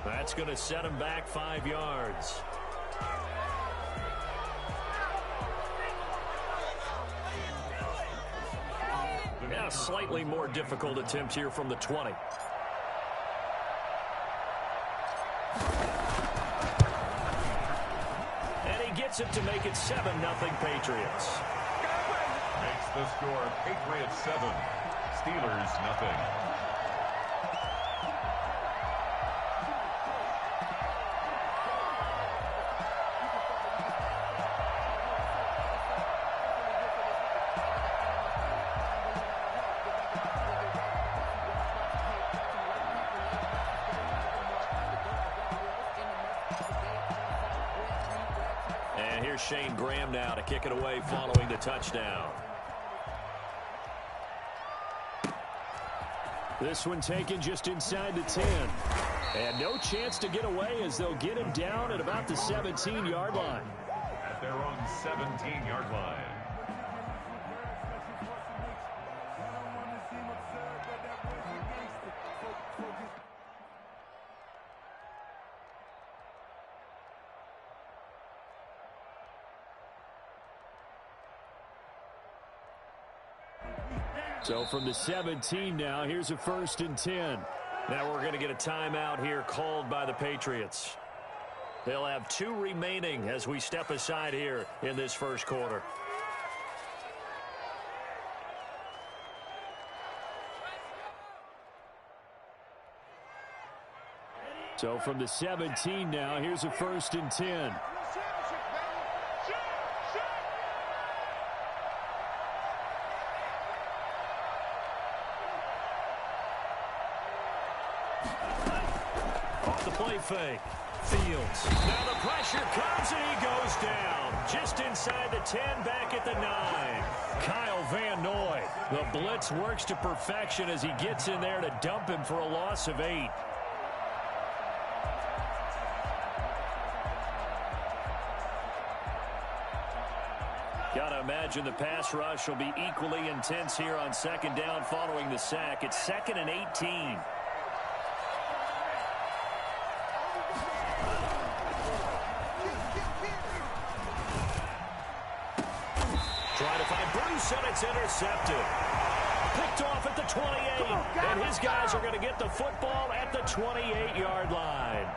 That's going to set him back 5 yards. Yeah, slightly more difficult attempt here from the 20. And he gets it to make it 7-0 Patriots. Makes the score Patriots 7, Steelers nothing. Shane Graham now to kick it away following the touchdown. This one taken just inside the 10. And no chance to get away as they'll get him down at about the 17-yard line. At their own 17-yard line. So from the 17 now, here's a 1st and 10. Now we're going to get a timeout here called by the Patriots. They'll have 2 remaining as we step aside here in this first quarter. So from the 17 now, here's a 1st and 10. Off the play fake. Fields. Now the pressure comes and he goes down. Just inside the 10, back at the 9. Kyle Van Noy. The blitz works to perfection as he gets in there to dump him for a loss of 8. Gotta imagine the pass rush will be equally intense here on 2nd down following the sack. It's 2nd and 18. Trying to find Bruce, and it's intercepted. Picked off at the 28, and his guys are going to get the football at the 28-yard line.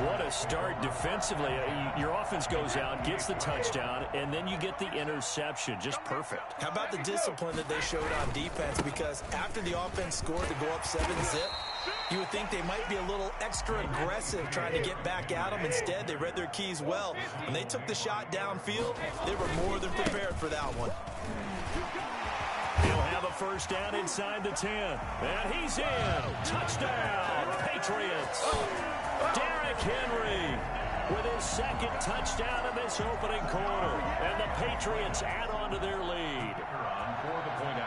What a start defensively. Your offense goes out, gets the touchdown, and then you get the interception. Just perfect. How about the discipline that they showed on defense? Because after the offense scored to go up 7-zip, you would think they might be a little extra aggressive trying to get back at them. Instead, they read their keys well. When they took the shot downfield, they were more than prepared for that one. He'll have a 1st down inside the 10. And he's in. Touchdown, Patriots. Derrick Henry with his 2nd touchdown in this opening quarter. And the Patriots add on to their lead.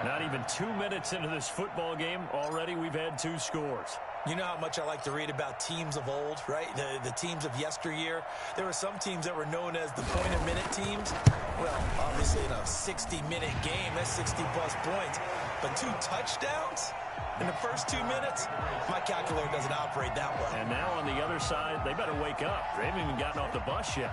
Not even 2 minutes into this football game, already we've had 2 scores. You know how much I like to read about teams of old, right? The teams of yesteryear. There were some teams that were known as the point-a-minute teams. Well, obviously in a 60-minute game, that's 60-plus points. But 2 touchdowns in the first 2 minutes? My calculator doesn't operate that well. And now on the other side, they better wake up. They haven't even gotten off the bus yet.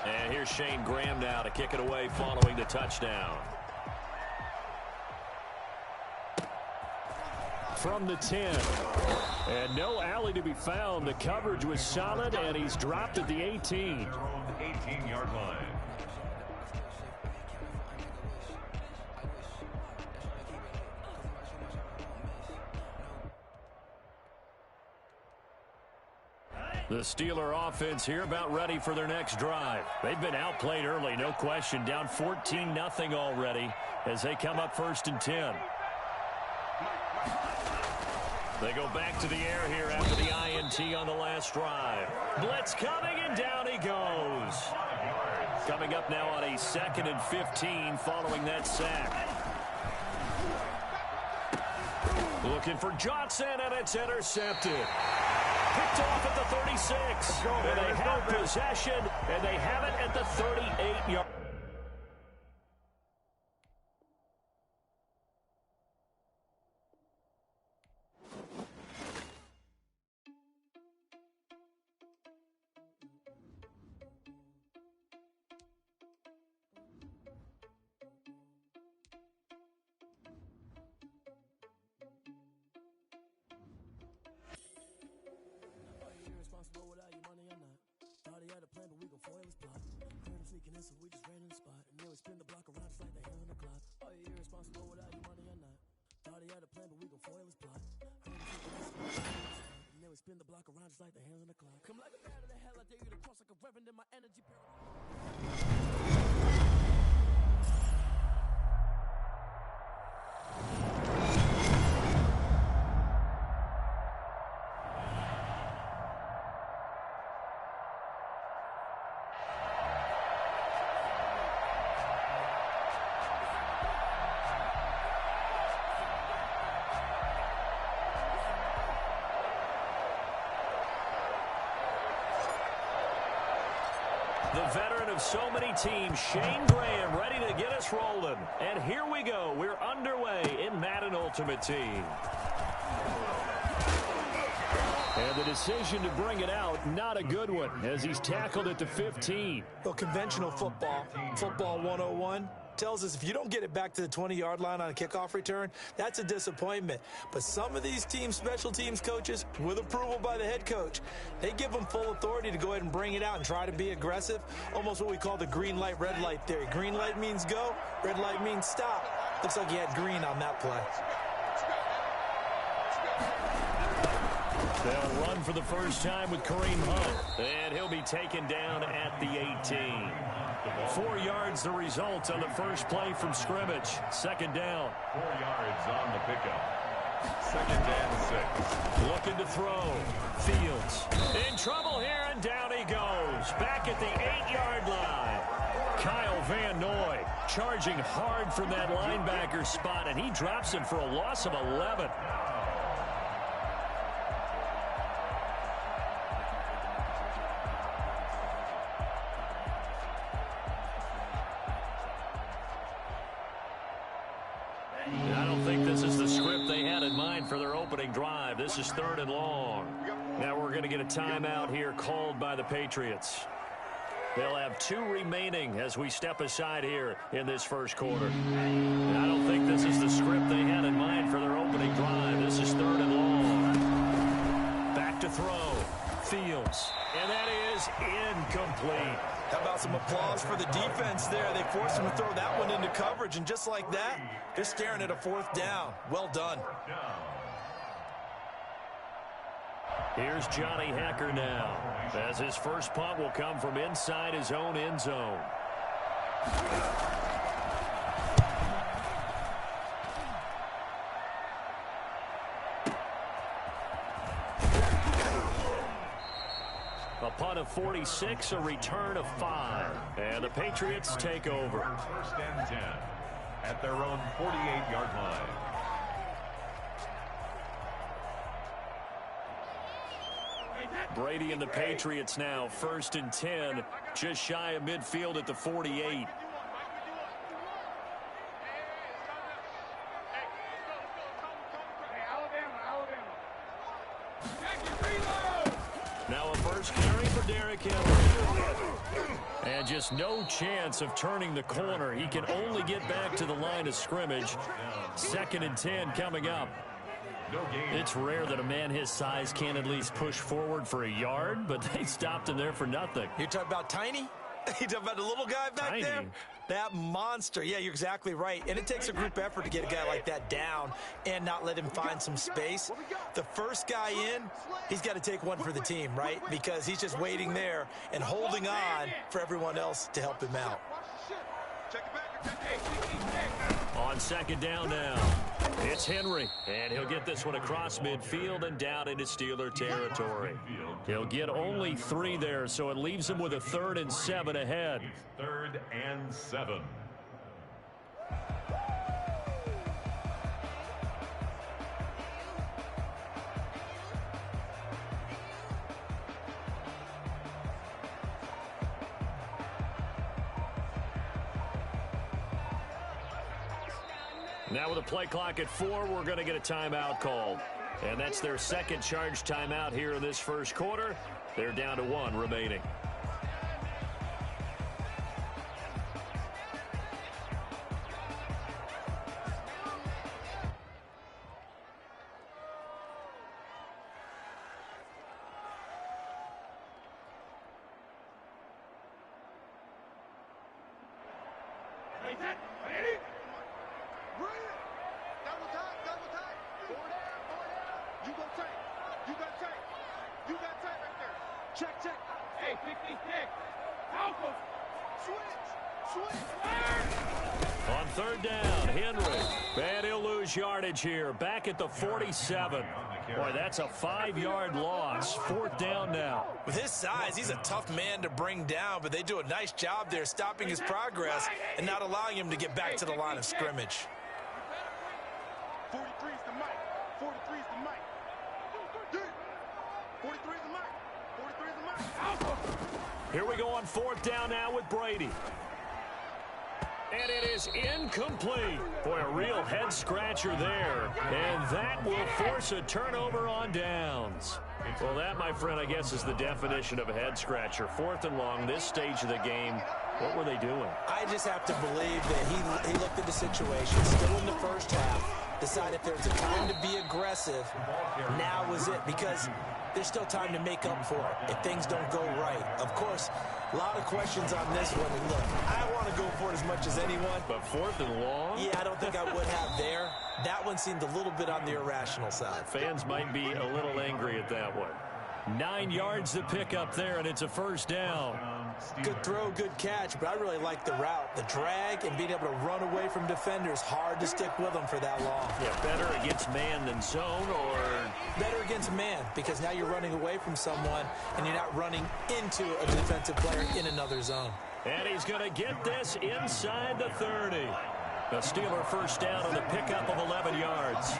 And here's Shane Graham now to kick it away following the touchdown. From the 10. And no alley to be found. The coverage was solid, and he's dropped at the 18. 18-yard line. The Steeler offense here about ready for their next drive. They've been outplayed early, no question. Down 14-0 already as they come up 1st and 10. They go back to the air here after the INT on the last drive. Blitz coming, and down he goes. Coming up now on a 2nd and 15 following that sack. Looking for Johnson, and it's intercepted. Picked off at the 36. And they have possession, and they have it at the 38-yard. So we just ran in the spot, and then we spin the block around just like the hands on the clock. Are you irresponsible without your money or not? Thought he had a plan, but we gon' foil his plot. And then we spin the block around just like the hands on the clock. Come like a bat of the hell, I dare you to cross like a reverend in my energy paradox. The veteran of so many teams, Shane Graham, ready to get us rolling. And here we go. We're underway in Madden Ultimate Team. And the decision to bring it out, not a good one, as he's tackled at the 15. Well, conventional football 101, tells us if you don't get it back to the 20-yard line on a kickoff return, that's a disappointment. But some of these teams, special teams coaches, with approval by the head coach, they give them full authority to go ahead and bring it out and try to be aggressive, almost what we call the green light, red light theory. Green light means go, red light means stop. Looks like he had green on that play. They'll run for the first time with Kareem Hunt, and he'll be taken down at the 18. 4 yards the result on the first play from scrimmage. Second down. 4 yards on the pickup. Second and 6. Looking to throw. Fields in trouble here, and down he goes. Back at the 8-yard line. Kyle Van Noy charging hard from that linebacker spot, and he drops him for a loss of 11. I don't think this is the script they had in mind for their opening drive. This is 3rd and long. Now we're going to get a timeout here called by the Patriots. They'll have 2 remaining as we step aside here in this first quarter. And I don't think this is the script they had in mind for their opening drive. This is 3rd and long. Back to throw. Fields. And that is incomplete. How about some applause for the defense there? They forced him to throw that one into coverage, and just like that, they're staring at a 4th down. Well done. Here's Johnny Hacker now, as his first punt will come from inside his own end zone. A punt of 46, a return of 5. And the Patriots take over. 1st and 10 at their own 48-yard line. Brady and the Patriots now, 1st and 10, just shy of midfield at the 48. Now a first carry for Derrick Henry. And just no chance of turning the corner. He can only get back to the line of scrimmage. 2nd and 10 coming up. It's rare that a man his size can't at least push forward for a yard, but they stopped him there for nothing. You're talking about tiny? You talking about the little guy back Tiny. there? That monster. Yeah, you're exactly right. And it takes a group effort to get a guy like that down and not let him find some space. The first guy in, he's got to take one for the team, right? Because he's just waiting there and holding on for everyone else to help him out. On 2nd down now, it's Henry, and he'll get this one across midfield and down into Steeler territory. He'll get only 3 there, so it leaves him with a 3rd and 7 ahead. 3rd and 7. Now with a play clock at 4, we're going to get a timeout called. And that's their second charge timeout here in this first quarter. They're down to 1 remaining. On third down, Henry. And he'll lose yardage here. Back at the 47. Boy, that's a 5-yard loss. Fourth down now. With his size, he's a tough man to bring down, but they do a nice job there stopping his progress and not allowing him to get back to the line of scrimmage. 43 is the mic. 43 is the mic. 43 is the mic. 43 is the mic. Here we go on fourth down now with Brady. And it is incomplete. Boy, a real head-scratcher there. And that will force a turnover on downs. Well, that, my friend, I guess is the definition of a head-scratcher. Fourth and long, this stage of the game. What were they doing? I just have to believe that he looked at the situation, still in the first half, decided if there was a time to be aggressive, now was it, because there's still time to make up for it if things don't go right. Of course, a lot of questions on this one. And look, I want to go for it as much as anyone. But fourth and long? Yeah, I don't think I would have there. That one seemed a little bit on the irrational side. Fans might be a little angry at that one. 9 yards to pick up there, and it's a first down. Good throw, good catch, but I really like the route. The drag and being able to run away from defenders, hard to stick with them for that long. Yeah, better against man than zone, or? Better against man, because now you're running away from someone, and you're not running into a defensive player in another zone. And he's going to get this inside the 30. The Steeler first down on the pickup of 11 yards.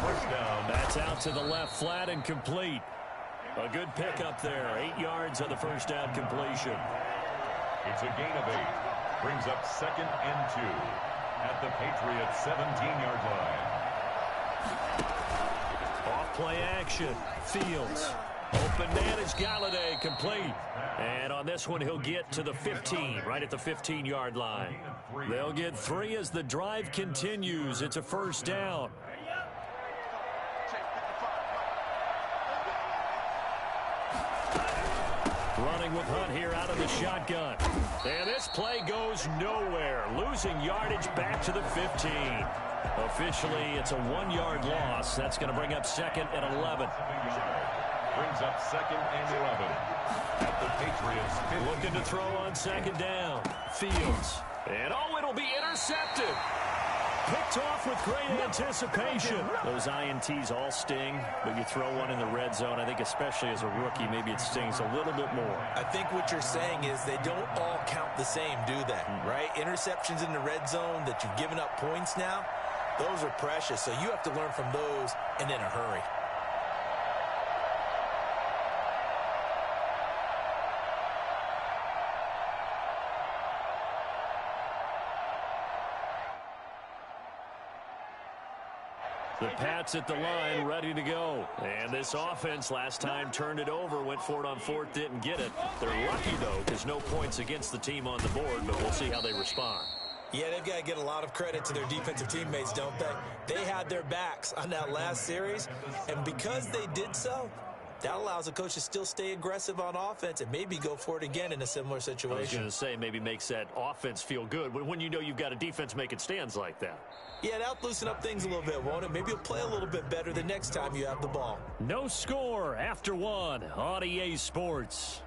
First down. That's out to the left, flat and complete. A good pickup there. 8 yards on the first down completion. It's a gain of 8. Brings up 2nd and 2 at the Patriots' 17-yard line. Off play action. Fields. Open man is Galladay, complete. And on this one, he'll get to the 15, right at the 15-yard line. They'll get 3 as the drive continues. It's a first down. Running with Hunt here out of the shotgun. And this play goes nowhere. Losing yardage back to the 15. Officially, it's a 1-yard loss. That's going to bring up 2nd and 11. Brings up 2nd and 11 at the Patriots' 50. Looking to throw on 2nd down. Fields. And oh, it'll be intercepted. Picked off with great anticipation. Those INTs all sting, but you throw one in the red zone, I think especially as a rookie, maybe it stings a little bit more. I think what you're saying is they don't all count the same, do they? Right? Interceptions in the red zone that you've given up points now, those are precious. So you have to learn from those and in a hurry. The Pats at the line, ready to go. And this offense last time turned it over, went for it on 4th, didn't get it. They're lucky, though, because no points against the team on the board, but we'll see how they respond. Yeah, they've got to get a lot of credit to their defensive teammates, don't they? They had their backs on that last series, and because they did so, that allows the coach to still stay aggressive on offense and maybe go for it again in a similar situation. I was going to say, maybe makes that offense feel good when you know you've got a defense making stands like that. Yeah, that'll loosen up things a little bit, won't it? Maybe you'll play a little bit better the next time you have the ball. No score after 1 on EA Sports.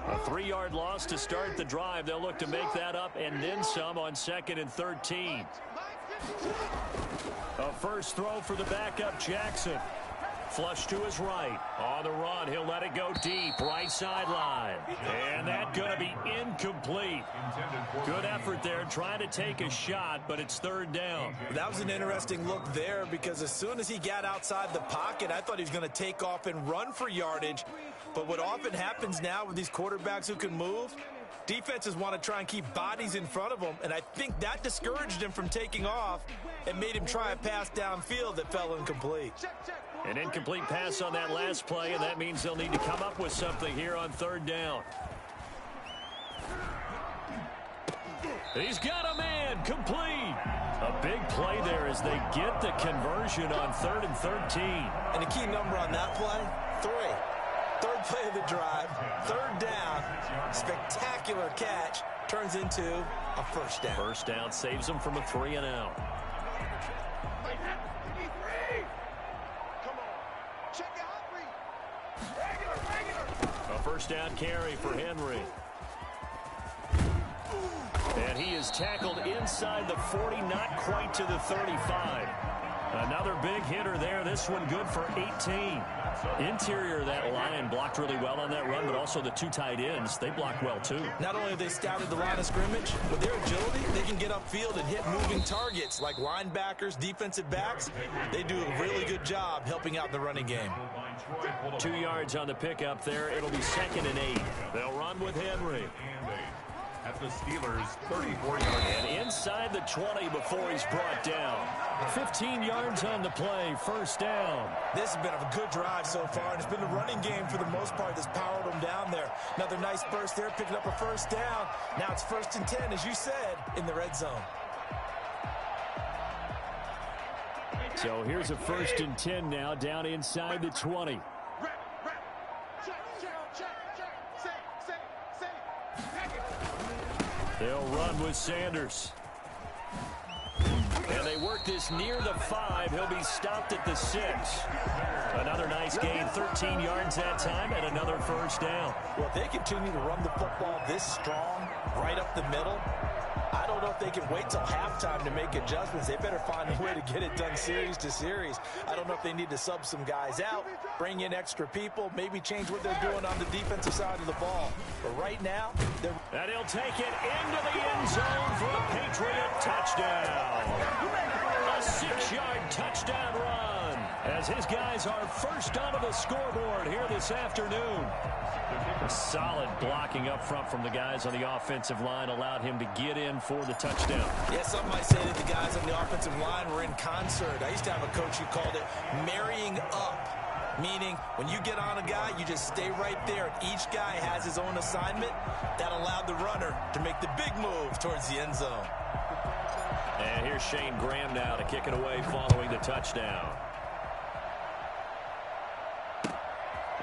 A 3-yard loss to start the drive. They'll look to make that up and then some on 2nd and 13. A first throw for the backup, Jackson. Flush to his right. On the run, he'll let it go deep. Right sideline. And that's going to be incomplete. Good effort there trying to take a shot, but it's third down. That was an interesting look there because as soon as he got outside the pocket, I thought he was going to take off and run for yardage. But what often happens now with these quarterbacks who can move, defenses want to try and keep bodies in front of them, and I think that discouraged him from taking off and made him try a pass downfield that fell incomplete. An incomplete pass on that last play, and that means they'll need to come up with something here on third down. He's got a man, complete. A big play there as they get the conversion on 3rd and 13. And the key number on that play, 3. Third play of the drive, third down, spectacular catch, turns into a first down. First down saves them from a 3-and-out. A first down carry for Henry. And he is tackled inside the 40, not quite to the 35. Another big hitter there. This one good for 18. Interior of that line blocked really well on that run, but also the 2 tight ends, they blocked well too. Not only have they scouted the line of scrimmage, with their agility, they can get upfield and hit moving targets like linebackers, defensive backs. They do a really good job helping out the running game. 2 yards on the pickup there. It'll be 2nd and 8. They'll run with Henry. At the Steelers' 34-yard line. And inside the 20 before he's brought down. 15 yards on the play, first down. This has been a good drive so far, and it's been the running game for the most part that's powered them down there. Another nice burst there, picking up a first down. Now it's 1st and 10, as you said, in the red zone. So here's a 1st and 10 now, down inside the 20. They'll run with Sanders. And they work this near the 5. He'll be stopped at the 6. Another nice gain, 13 yards that time, and another first down. Well, if they continue to run the football this strong, right up the middle, I don't know if they can wait till halftime to make adjustments. They better find a way to get it done series to series. I don't know if they need to sub some guys out, bring in extra people, maybe change what they're doing on the defensive side of the ball. But right now, they're... And he'll take it into the end zone for a Patriot touchdown. A 6-yard touchdown run as his guys are first onto the scoreboard here this afternoon. Solid blocking up front from the guys on the offensive line allowed him to get in for the touchdown. Yeah, some might say that the guys on the offensive line were in concert. I used to have a coach who called it marrying up, meaning when you get on a guy, you just stay right there. Each guy has his own assignment. That allowed the runner to make the big move towards the end zone. And here's Shane Graham now to kick it away following the touchdown.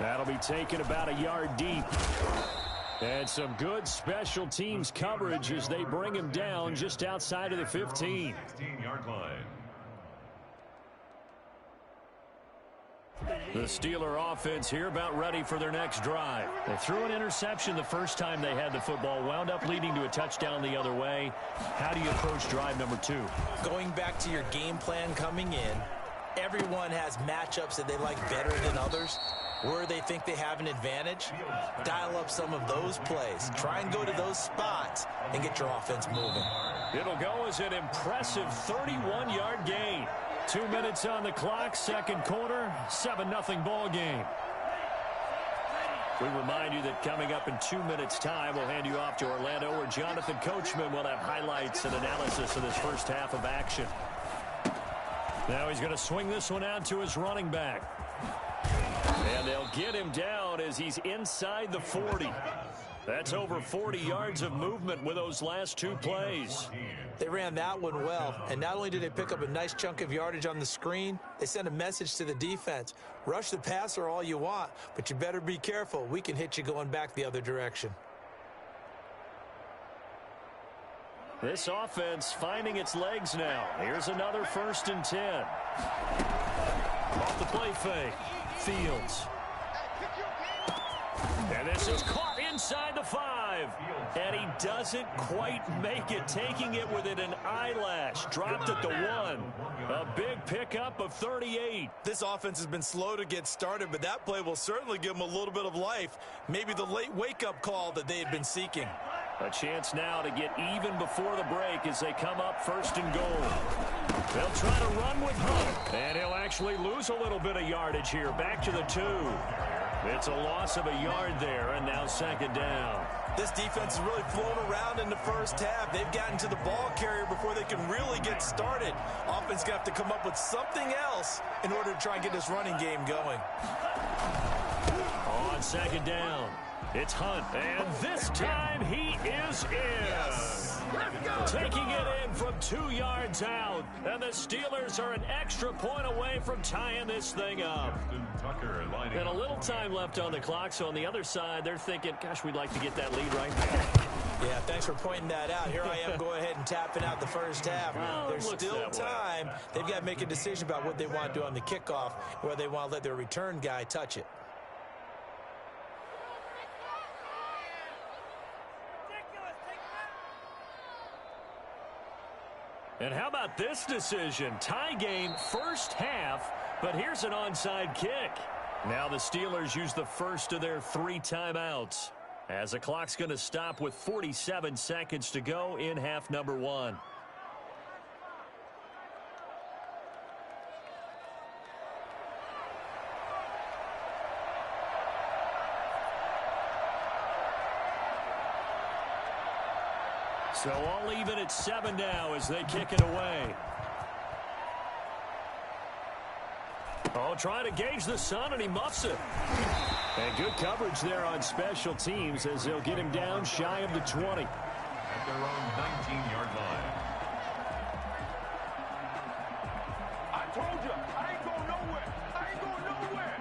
That'll be taken about a yard deep. And some good special teams coverage as they bring him down just outside of the 15. 16-yard line. The Steeler offense here about ready for their next drive. They threw an interception the first time they had the football, wound up leading to a touchdown the other way. How do you approach drive number 2? Going back to your game plan coming in, everyone has matchups that they like better than others. Where they think they have an advantage, dial up some of those plays. Try and go to those spots and get your offense moving. It'll go as an impressive 31-yard gain. 2 minutes on the clock, second quarter, 7-0 ball game. We remind you that coming up in 2 minutes' time, we'll hand you off to Orlando, where Jonathan Coachman will have highlights and analysis of this first half of action. Now he's going to swing this one out to his running back. And they'll get him down as he's inside the 40. That's over 40 yards of movement with those last 2 plays. They ran that one well, and not only did they pick up a nice chunk of yardage on the screen, they sent a message to the defense. Rush the passer all you want, but you better be careful. We can hit you going back the other direction. This offense finding its legs now. Here's another 1st and 10. Off the play fake. Fields. And this is caught inside the 5. And he doesn't quite make it, taking it within an eyelash. Dropped at the 1. A big pickup of 38. This offense has been slow to get started, but that play will certainly give them a little bit of life. Maybe the late wake-up call that they had been seeking. A chance now to get even before the break as they come up 1st and goal. They'll try to run with Hunt, and he'll actually lose a little bit of yardage here. Back to the 2. It's a loss of a yard there, and now 2nd down. This defense has really flown around in the first half. They've gotten to the ball carrier before they can really get started. Offense going to have to come up with something else in order to try and get this running game going. On 2nd down, it's Hunt, and this time he is in. Yes. Taking it in from 2 yards out, and the Steelers are an extra point away from tying this thing up. And a little time left on the clock, so on the other side, they're thinking, gosh, we'd like to get that lead right back. Yeah, thanks for pointing that out. Here I am going ahead and tapping out the first half. Well, there's still time. They've got to make a decision about what they want to do on the kickoff, whether they want to let their return guy touch it. And how about this decision? Tie game, first half, but here's an onside kick. Now the Steelers use the first of their 3 timeouts, as the clock's going to stop with 47 seconds to go in half number 1. So all even at 7 now as they kick it away. Oh, trying to gauge the sun, and he muffs it. And good coverage there on special teams as they'll get him down shy of the 20. At their own 19-yard line. I told you, I ain't going nowhere. I ain't going nowhere.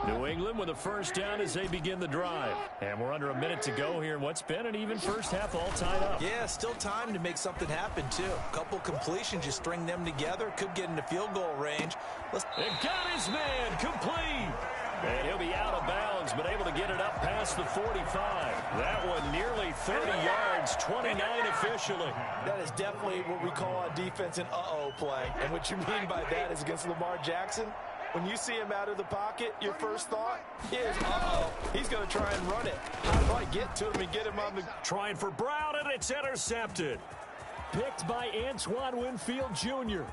New England with a first down as they begin the drive. And we're under a minute to go here in what's been an even first half, all tied up. Yeah, still time to make something happen, too. A couple completions, just string them together. Could get into field goal range. And got his man complete. And he'll be out of bounds, but able to get it up past the 45. That one nearly 30 yards, 29 officially. That is definitely what we call on defense an uh-oh play. And what you mean by that is against Lamar Jackson, when you see him out of the pocket, your first thought is, uh-oh, he's going to try and run it. How do I get to him and get him on the... Trying for Brown, and it's intercepted. Picked by Antoine Winfield Jr.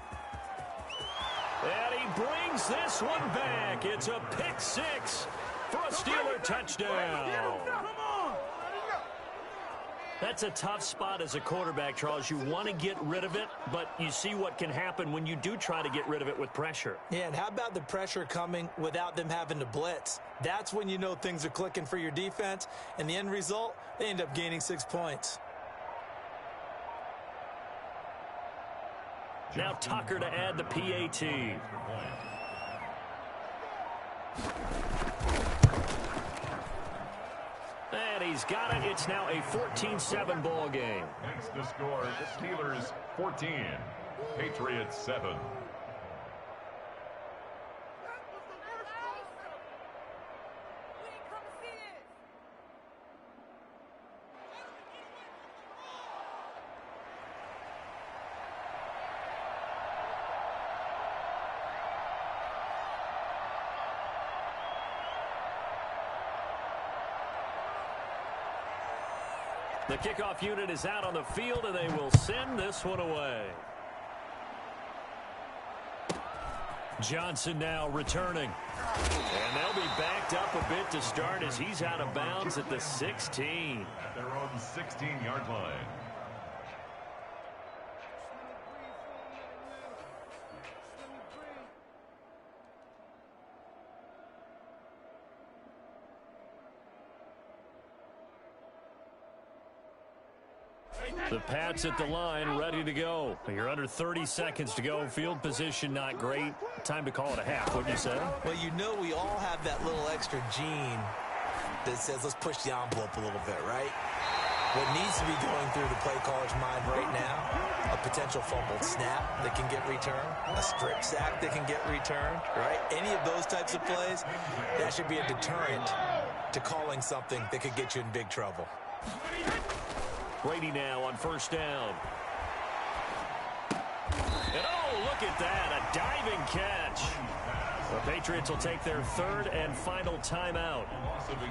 And he brings this one back. It's a pick 6 for a Steeler touchdown. That's a tough spot as a quarterback, Charles. You want to get rid of it, but you see what can happen when you do try to get rid of it with pressure. Yeah, and how about the pressure coming without them having to blitz? That's when you know things are clicking for your defense, and the end result, they end up gaining 6 points. Now Tucker to add the PAT. And he's got it. It's now a 14-7 ball game. Makes the score, the Steelers 14, Patriots 7. The kickoff unit is out on the field, and they will send this one away. Johnson now returning. And they'll be backed up a bit to start as he's out of bounds at the 16. At their own 16-yard line. The Pats at the line, ready to go. You're under 30 seconds to go. Field position not great. Time to call it a half, wouldn't you say? Well, you know we all have that little extra gene that says let's push the envelope a little bit, right? What needs to be going through the play caller's mind right now, a potential fumbled snap that can get returned, a strip sack that can get returned, right? Any of those types of plays, that should be a deterrent to calling something that could get you in big trouble. Brady now on first down. And oh, look at that, a diving catch. The Patriots will take their third and final timeout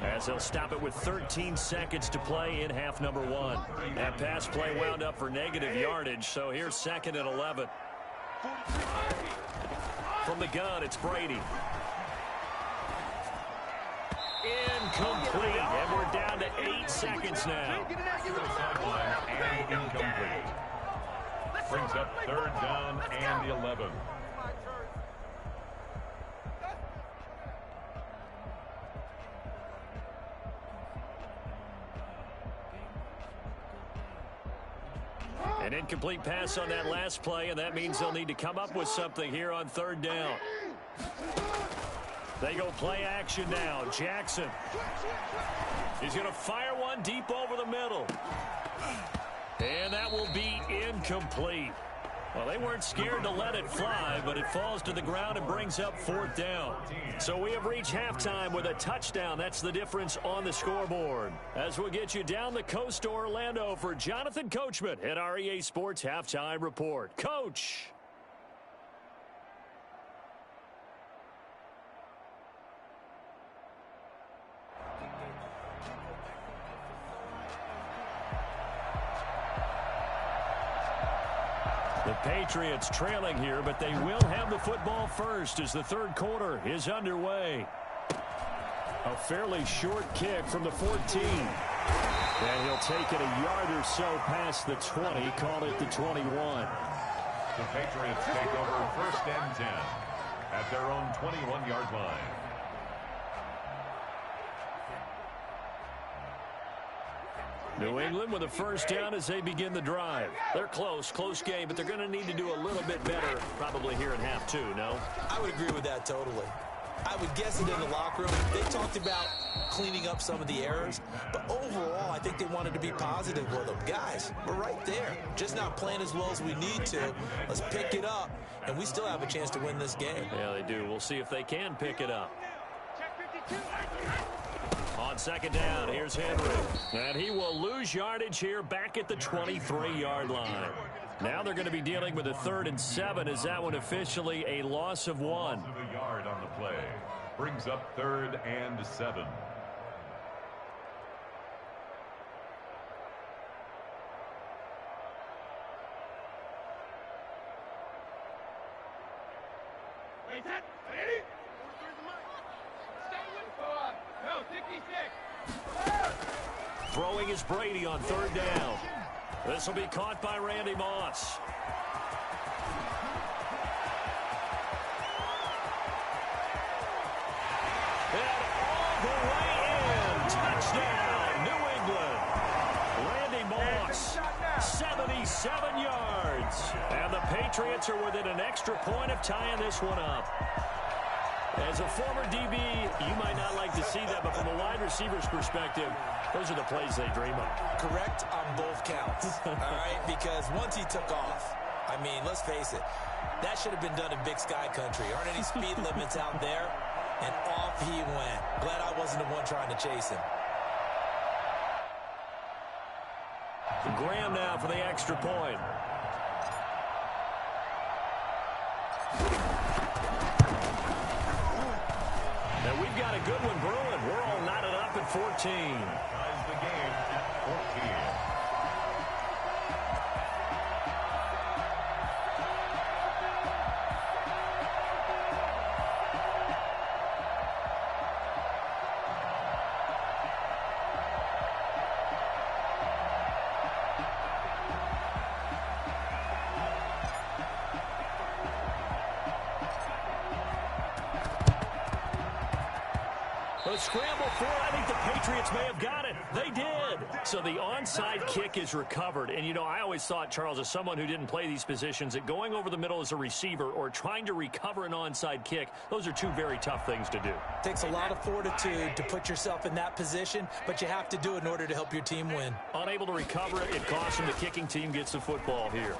as they'll stop it with 13 seconds to play in half number 1. That pass play wound up for negative yardage, so here's 2nd and 11. From the gun, it's Brady. Incomplete, and we're down to 8 seconds now. And incomplete. Brings up 3rd down and 11. An incomplete pass on that last play, and that means they'll need to come up with something here on 3rd down. They go play action now. Jackson. He's going to fire one deep over the middle. And that will be incomplete. Well, they weren't scared to let it fly, but it falls to the ground and brings up 4th down. So we have reached halftime with a touchdown. That's the difference on the scoreboard. As we'll get you down the coast to Orlando for Jonathan Coachman at our EA Sports Halftime Report. Coach! The Patriots trailing here, but they will have the football first as the 3rd quarter is underway. A fairly short kick from the 14. And he'll take it a yard or so past the 20, call it the 21. The Patriots take over 1st and 10 at their own 21-yard line. New England with a first down as they begin the drive. They're close game, but they're going to need to do a little bit better probably here in half 2, no? I would agree with that totally. I would guess it in the locker room. They talked about cleaning up some of the errors, but overall, I think they wanted to be positive with them. Guys, we're right there. Just not playing as well as we need to. Let's pick it up, and we still have a chance to win this game. Yeah, they do. We'll see if they can pick it up. On 2nd down, here's Henry. And he will lose yardage here back at the 23-yard line. Now they're going to be dealing with a 3rd and 7 as that one officially a loss of 1. Loss of a yard on the play. Brings up 3rd and 7. Throwing is Brady on 3rd down. This will be caught by Randy Moss. And all the way in. Touchdown, New England. Randy Moss, 77 yards. And the Patriots are within an extra point of tying this one up. As a former DB, you might not like to see that, but from a wide receiver's perspective, those are the plays they dream of. Correct on both counts, all right? Because once he took off, I mean, let's face it, that should have been done in Big Sky Country. Aren't any speed limits out there? And off he went. Glad I wasn't the one trying to chase him. Graham now for the extra point. And we've got a good one brewing. We're all knotted up at 14. Ties the game at 14. A scramble for it. I think the Patriots may have got it. They did. So the onside kick is recovered. And, you know, I always thought, Charles, as someone who didn't play these positions, that going over the middle as a receiver or trying to recover an onside kick, those are two very tough things to do. It takes a lot of fortitude to put yourself in that position, but you have to do it in order to help your team win. Unable to recover it, it costs him. The kicking team gets the football here.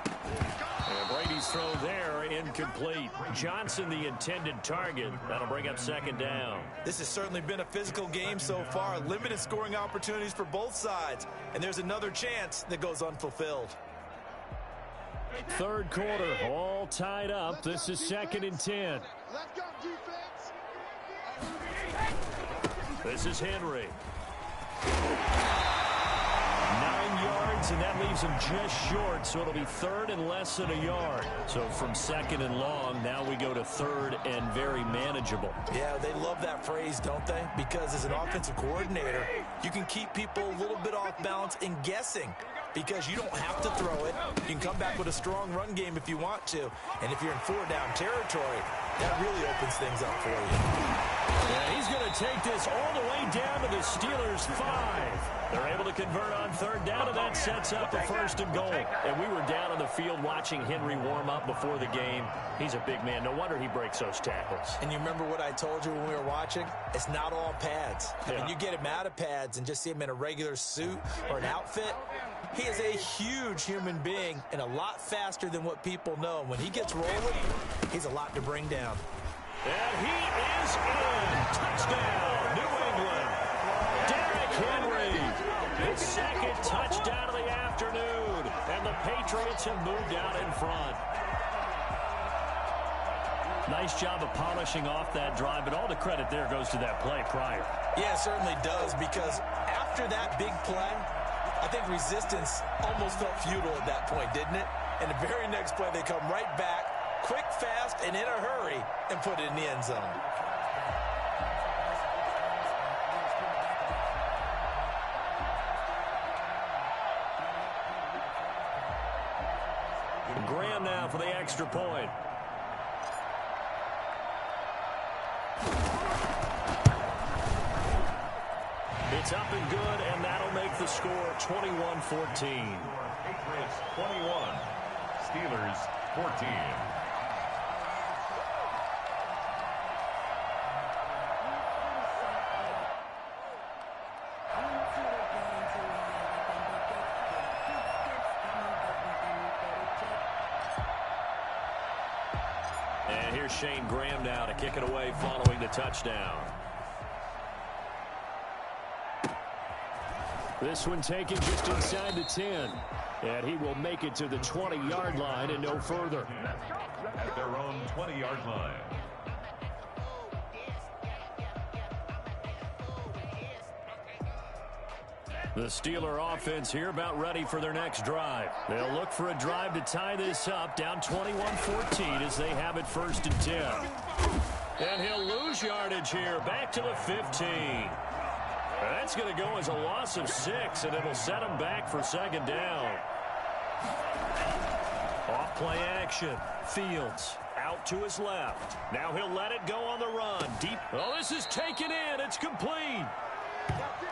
And Brady's throw there, incomplete. Johnson, the intended target. That'll bring up second down. This has certainly been a physical game so far. Limited scoring opportunities for both sides. And there's another chance that goes unfulfilled. Third quarter, all tied up. This is 2nd and 10. Let's go, defense. This is Henry. 9 yards, and that leaves him just short, so it'll be 3rd and less than a yard. So from 2nd and long, now we go to 3rd and very manageable. Yeah, they love that phrase, don't they? Because as an offensive coordinator, you can keep people a little bit off balance and guessing because you don't have to throw it. You can come back with a strong run game if you want to. And if you're in 4-down territory, that really opens things up for you. Yeah, he's going to take this all the way down to the Steelers' 5. They're able to convert on 3rd down, and that sets up a 1st and goal. And we were down on the field watching Henry warm up before the game. He's a big man. No wonder he breaks those tackles. And you remember what I told you when we were watching? It's not all pads. Yeah. I mean, you get him out of pads and just see him in a regular suit or an outfit. He is a huge human being and a lot faster than what people know. When he gets rolling, he's a lot to bring down. And he is in. Touchdown, New England. Derrick Henry, his 2nd touchdown of the afternoon. And the Patriots have moved out in front. Nice job of polishing off that drive, but all the credit there goes to that play prior. Yeah, it certainly does, because after that big play, I think resistance almost felt futile at that point, didn't it? And the very next play, they come right back, quick, fast, and in a hurry, and put it in the end zone. Graham now for the extra point. It's up and good, and that'll make the score 21-14. Patriots 21, Steelers 14. And here's Shane Graham now to kick it away following the touchdown. This one taken just inside the 10. And he will make it to the 20-yard line and no further. At their own 20-yard line. The Steeler offense here about ready for their next drive. They'll look for a drive to tie this up, down 21-14 as they have it 1st and 10. And he'll lose yardage here, back to the 15. That's going to go as a loss of 6, and it'll set him back for 2nd down. Off play action. Fields out to his left. Now he'll let it go on the run. Deep. Oh, this is taken in. It's complete.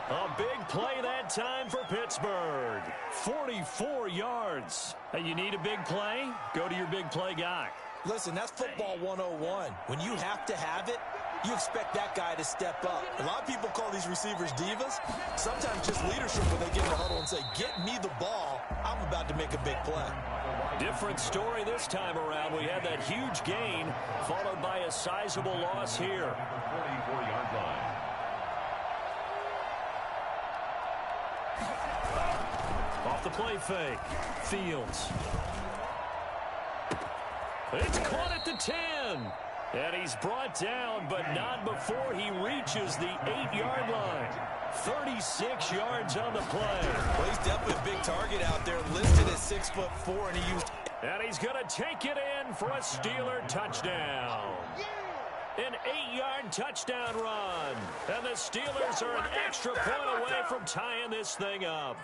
A big play that time for Pittsburgh. 44 yards. Hey, you need a big play? Go to your big play guy. Listen, that's football 101. When you have to have it, you expect that guy to step up. A lot of people call these receivers divas. Sometimes just leadership when they get in the huddle and say, get me the ball. I'm about to make a big play. Different story this time around. We had that huge gain followed by a sizable loss here. 44-yard line. Off the play fake. Fields. It's caught at the 10. And he's brought down, but not before he reaches the 8-yard line. 36 yards on the play. Well, he's definitely a big target out there, listed at 6'4", and he used... And he's going to take it in for a Steeler touchdown. An 8-yard touchdown run. And the Steelers are an extra point away from tying this thing up.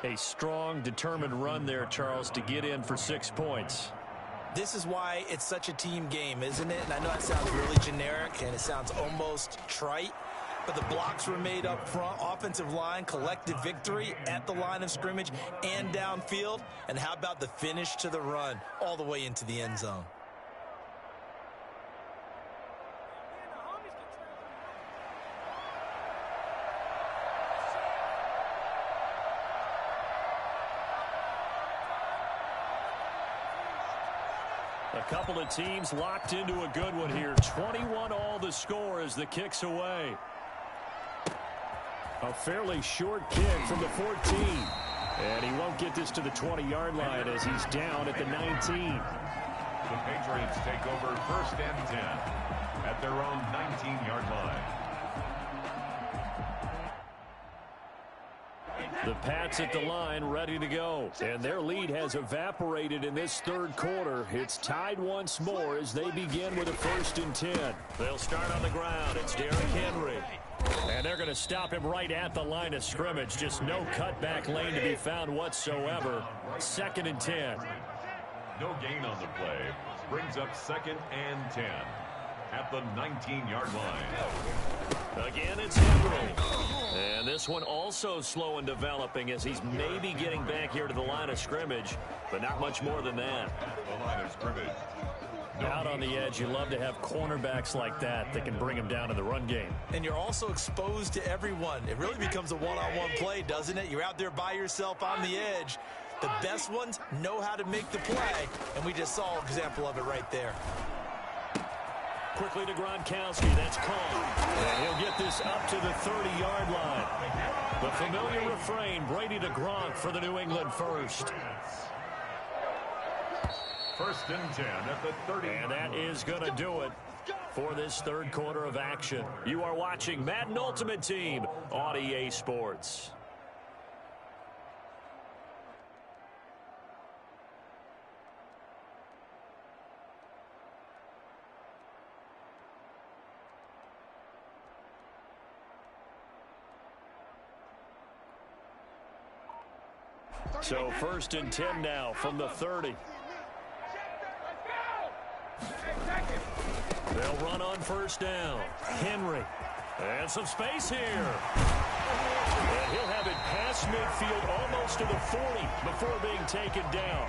A strong, determined run there, Charles, to get in for 6 points. This is why it's such a team game, isn't it? And I know that sounds really generic and it sounds almost trite, but the blocks were made up front, offensive line, collective victory at the line of scrimmage and downfield. And how about the finish to the run all the way into the end zone? A couple of teams locked into a good one here. 21 all the score as the kick's away. A fairly short kick from the 14. And he won't get this to the 20-yard line as he's down at the 19. The Patriots take over 1st and 10 at their own 19-yard line. The Pats at the line ready to go. And their lead has evaporated in this third quarter. It's tied once more as they begin with a 1st and 10. They'll start on the ground. It's Derrick Henry. And they're going to stop him right at the line of scrimmage. Just no cutback lane to be found whatsoever. 2nd and 10. No gain on the play. Brings up 2nd and 10 at the 19-yard line. Again, it's Henry. And this one also slow in developing as he's maybe getting back here to the line of scrimmage, but not much more than that. The line of scrimmage. Out on the edge, you love to have cornerbacks like that can bring him down in the run game. And you're also exposed to everyone. It really becomes a one-on-one play, doesn't it? You're out there by yourself on the edge. The best ones know how to make the play, and we just saw an example of it right there. Quickly to Gronkowski. That's called. And he'll get this up to the 30-yard line. The familiar refrain, Brady to Gronk for the New England first. 1st and 10 at the 30. And that is going to do it for this third quarter of action. You are watching Madden Ultimate Team on EA Sports. So 1st and 10 now from the 30. They'll run on 1st down. Henry. And some space here. And he'll have it past midfield almost to the 40 before being taken down.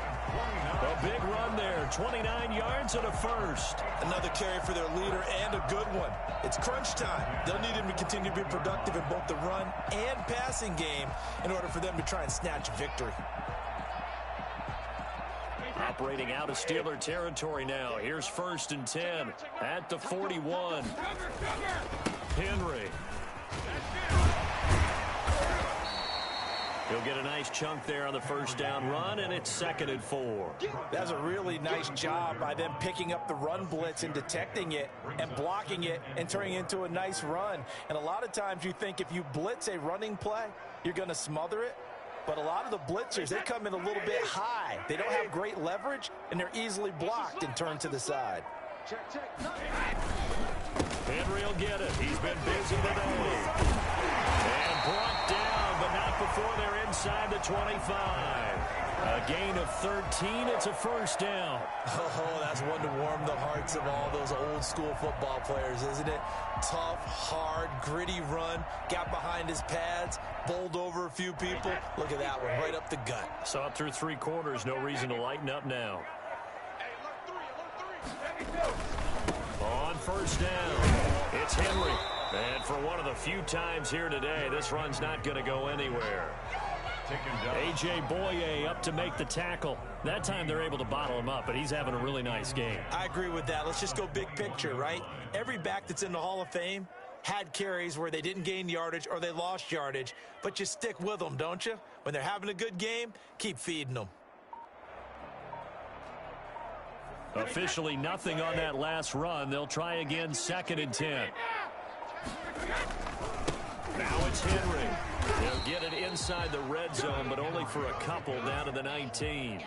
A big run there. 29 yards and a 1st. Another carry for their leader and a good one. It's crunch time. They'll need him to continue to be productive in both the run and passing game in order for them to try and snatch victory. Operating out of Steeler territory now. Here's 1st and 10 at the 41. Henry. He'll get a nice chunk there on the 1st down run, and it's 2nd and 4. That's a really nice job by them picking up the run blitz and detecting it and blocking it and turning it into a nice run. And a lot of times you think if you blitz a running play, you're going to smother it. But a lot of the blitzers, they come in a little bit high. They don't have great leverage, and they're easily blocked and turned to the side. Henry will get it. He's been busy today. And brought down, but not before they're inside the 25. A gain of 13. It's a 1st down. Oh, that's one to warm the hearts of all those old school football players, isn't it? Tough, hard, gritty run. Got behind his pads, bowled over a few people. Look at that one, right up the gut. So up through 3 quarters, no reason to lighten up now. On 1st down, it's Henry. And for one of the few times here today, this run's not going to go anywhere. A.J. Boye up to make the tackle. That time they're able to bottle him up, but he's having a really nice game. I agree with that. Let's just go big picture, right? Every back that's in the Hall of Fame had carries where they didn't gain yardage or they lost yardage, but you stick with them, don't you? When they're having a good game, keep feeding them. Officially nothing on that last run. They'll try again, 2nd and 10. Now it's Henry. They'll get it inside the red zone, but only for a couple down to the 19.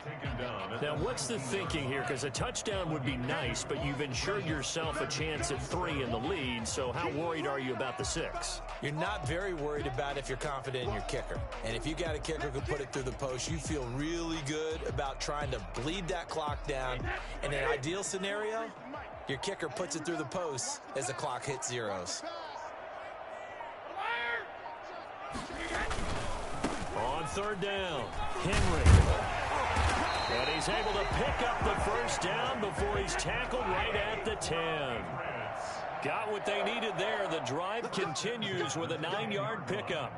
Now, what's the thinking here? Because a touchdown would be nice, but you've ensured yourself a chance at 3 in the lead, so how worried are you about the 6? You're not very worried about if you're confident in your kicker. And if you got a kicker who can put it through the post, you feel really good about trying to bleed that clock down. In an ideal scenario, your kicker puts it through the post as the clock hits zeros. On third down, Henry. And he's able to pick up the first down before he's tackled right at the 10. Got what they needed there. The drive continues with a 9-yard pickup.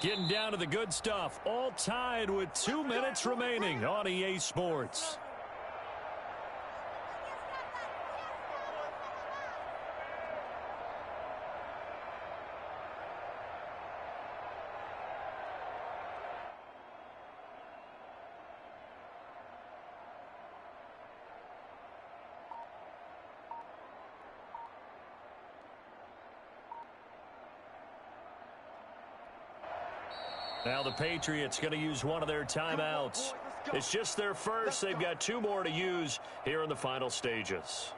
Getting down to the good stuff. All tied with 2 minutes remaining on EA Sports. Now the Patriots going to use one of their timeouts. It's just their first. They've got 2 more to use here in the final stages.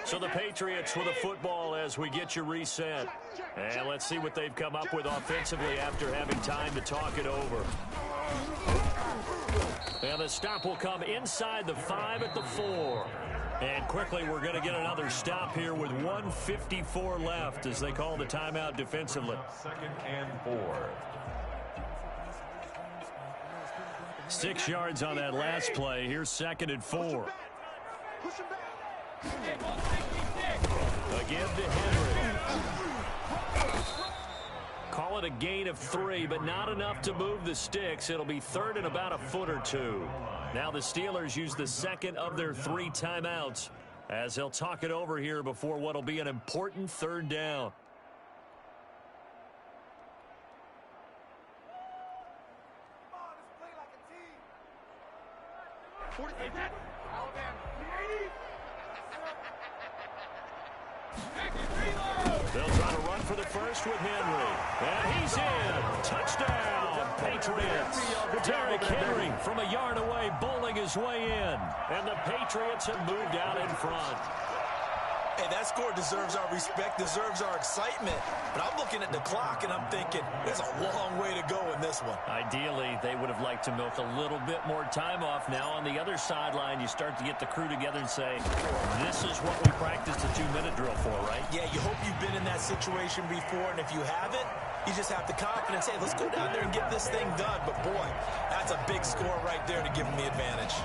So the Patriots with a football as we get you reset. And let's see what they've come up with offensively after having time to talk it over. And the stop will come inside the 5 at the 4. And quickly we're going to get another stop here with 1:54 left as they call the timeout defensively. 2nd and 4. 6 yards on that last play. Here's 2nd and 4. Again to Henry. Call it a gain of 3, but not enough to move the sticks. It'll be 3rd and about a foot or 2. Now the Steelers use the 2nd of their 3 timeouts as they'll talk it over here before what'll be an important 3rd down. They'll try to run for the first with Henry. And he's in. Touchdown, Patriots. Derrick Henry from a yard away bowling his way in. And the Patriots have moved out in front. Hey, that score deserves our respect, deserves our excitement. But I'm looking at the clock, and I'm thinking, there's a long way to go in this one. Ideally, they would have liked to milk a little bit more time off. Now, on the other sideline, you start to get the crew together and say, this is what we practiced a 2-minute drill for, right? Yeah, you hope you've been in that situation before, and if you haven't, you just have the confidence, hey, let's go down there and get this thing done. But, boy, that's a big score right there to give them the advantage.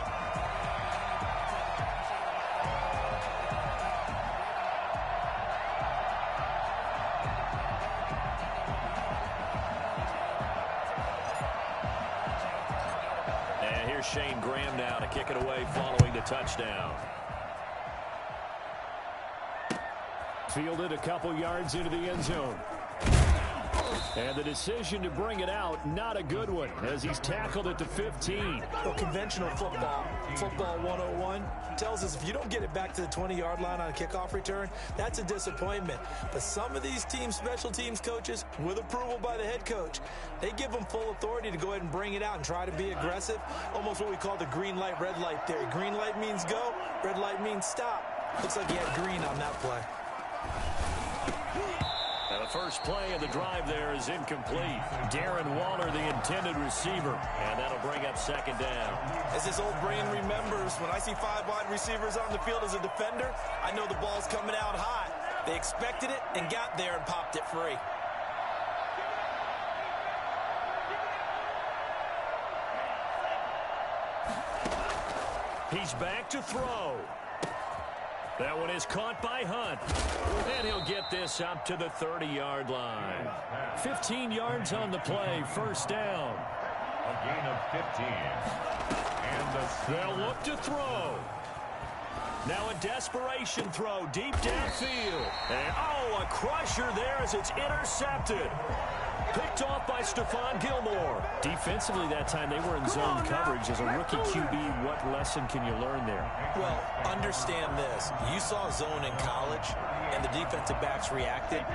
Shane Graham now to kick it away following the touchdown. Fielded a couple yards into the end zone. And the decision to bring it out, not a good one, as he's tackled at the 15. Well, conventional football 101, tells us if you don't get it back to the 20-yard line on a kickoff return, that's a disappointment. But some of these teams, special teams coaches, with approval by the head coach, they give them full authority to go ahead and bring it out and try to be aggressive, almost what we call the green light, red light theory. Green light means go, red light means stop. Looks like he had green on that play. And the first play of the drive there is incomplete. Darren Waller, the intended receiver, and that'll bring up 2nd down. As his old brain remembers, when I see 5 wide receivers on the field as a defender, I know the ball's coming out hot. They expected it and got there and popped it free. He's back to throw. That one is caught by Hunt. And he'll get this up to the 30-yard line. 15 yards on the play, first down. A gain of 15. And they'll look to throw. Now a desperation throw deep downfield. And, a crusher there as it's intercepted. Picked off by Stephon Gilmore. Defensively that time, they were in zone coverage. As a rookie QB, what lesson can you learn there? Well, understand this. You saw zone in college, and the defensive backs reacted,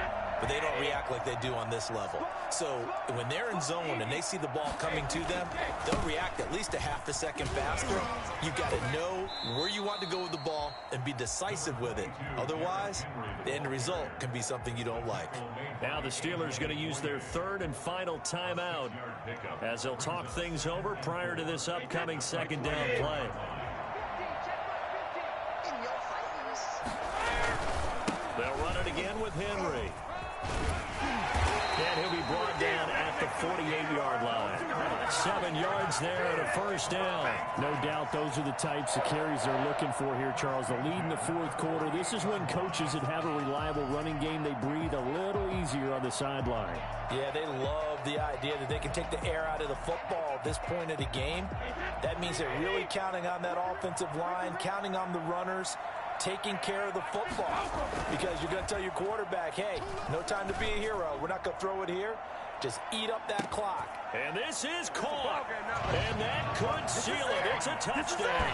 but they don't react like they do on this level. So when they're in zone and they see the ball coming to them, they'll react at least a half a second faster. You've got to know where you want to go with the ball and be decisive with it. Otherwise, the end result can be something you don't like. Now the Steelers going to use their third and final timeout as they'll talk things over prior to this upcoming second down play. They'll run it again with Henry. And he'll be brought down at the 48-yard line. 7 yards there and a first down. No doubt those are the types of carries they're looking for here, Charles. The lead in the fourth quarter. This is when coaches that have a reliable running game, they breathe a little easier on the sideline. Yeah, they love the idea that they can take the air out of the football at this point of the game. That means they're really counting on that offensive line, counting on the runners, taking care of the football, because you're going to tell your quarterback, hey, no time to be a hero. We're not going to throw it here. Just eat up that clock. And this is caught. And that could seal it. It's a touchdown.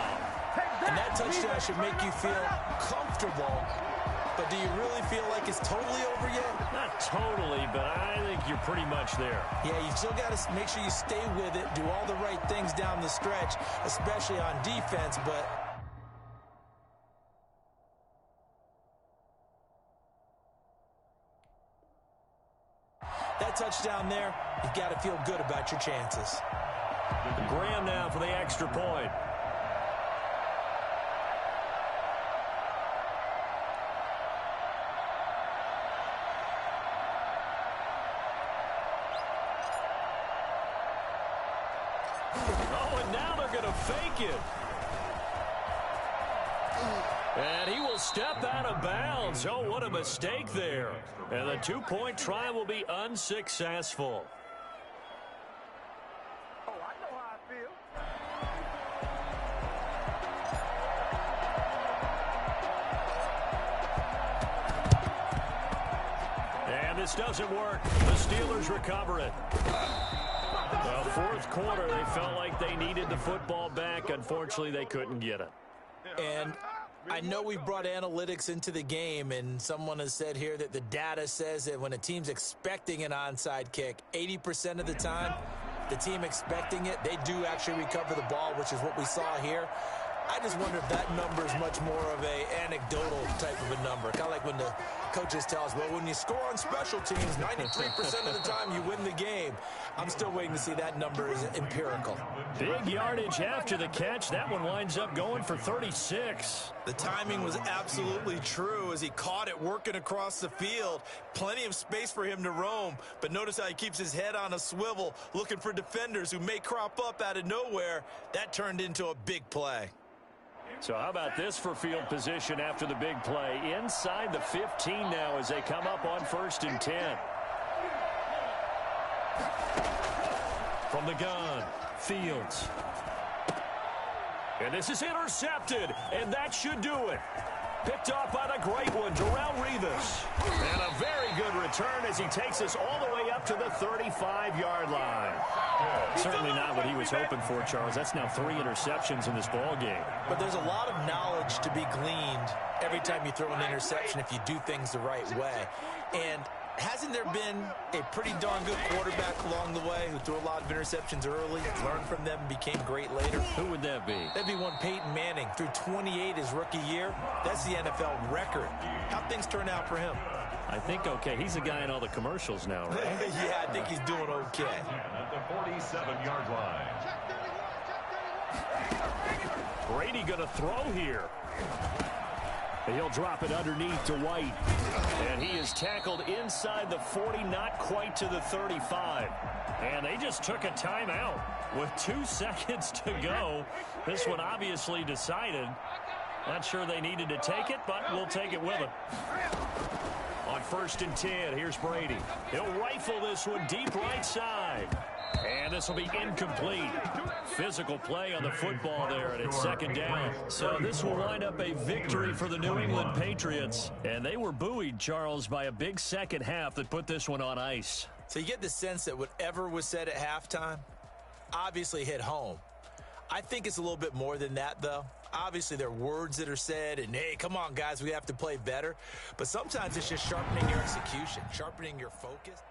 And that touchdown should make you feel comfortable. But do you really feel like it's totally over yet? Not totally, but I think you're pretty much there. Yeah, you still got to make sure you stay with it, do all the right things down the stretch, especially on defense, but that touchdown there, you've got to feel good about your chances. Graham now for the extra point. Oh, and now they're going to fake it. And he will step out of bounds. Oh, what a mistake there. And the two-point try will be unsuccessful. Oh, I know how I feel. And this doesn't work. The Steelers recover it. The fourth quarter, they felt like they needed the football back. Unfortunately, they couldn't get it. And I know we brought analytics into the game, and someone has said here that the data says that when a team's expecting an onside kick, 80% of the time, the team expecting it, they do actually recover the ball, which is what we saw here. I just wonder if that number is much more of a anecdotal type of a number. Kind of like when the coaches tell us, well, when you score on special teams, 93% of the time you win the game. I'm still waiting to see that number is empirical. Big yardage after the catch. That one winds up going for 36. The timing was absolutely true as he caught it working across the field. Plenty of space for him to roam, but notice how he keeps his head on a swivel, looking for defenders who may crop up out of nowhere. That turned into a big play. So how about this for field position after the big play? Inside the 15 now as they come up on 1st and 10. From the gun, Fields. And this is intercepted, and that should do it. Picked off by the great one, Darrelle Revis. And a very good return as he takes us all the way up to the 35-yard line. Certainly not what he was hoping for, Charles. That's now 3 interceptions in this ball game. But there's a lot of knowledge to be gleaned every time you throw an interception if you do things the right way. And hasn't there been a pretty darn good quarterback along the way who threw a lot of interceptions early, learned from them, and became great later? Who would that be? That'd be one Peyton Manning. Threw 28 his rookie year. That's the NFL record. How'd things turn out for him? I think okay. He's the guy in all the commercials now, right? Yeah, I think he's doing okay. at the 47-yard line. Brady going to throw here. He'll drop it underneath to White. And he is tackled inside the 40, not quite to the 35. And they just took a timeout with 2 seconds to go. This one obviously decided. Not sure they needed to take it, but we'll take it with them. On 1st and 10, here's Brady. He'll rifle this one deep right side. And this will be incomplete. Physical play on the football there, and it's 2nd down. So this will wind up a victory for the New England Patriots. And they were buoyed, Charles, by a big second half that put this one on ice. So you get the sense that whatever was said at halftime obviously hit home. I think it's a little bit more than that, though. Obviously, there are words that are said, and, hey, come on, guys, we have to play better. But sometimes it's just sharpening your execution, sharpening your focus.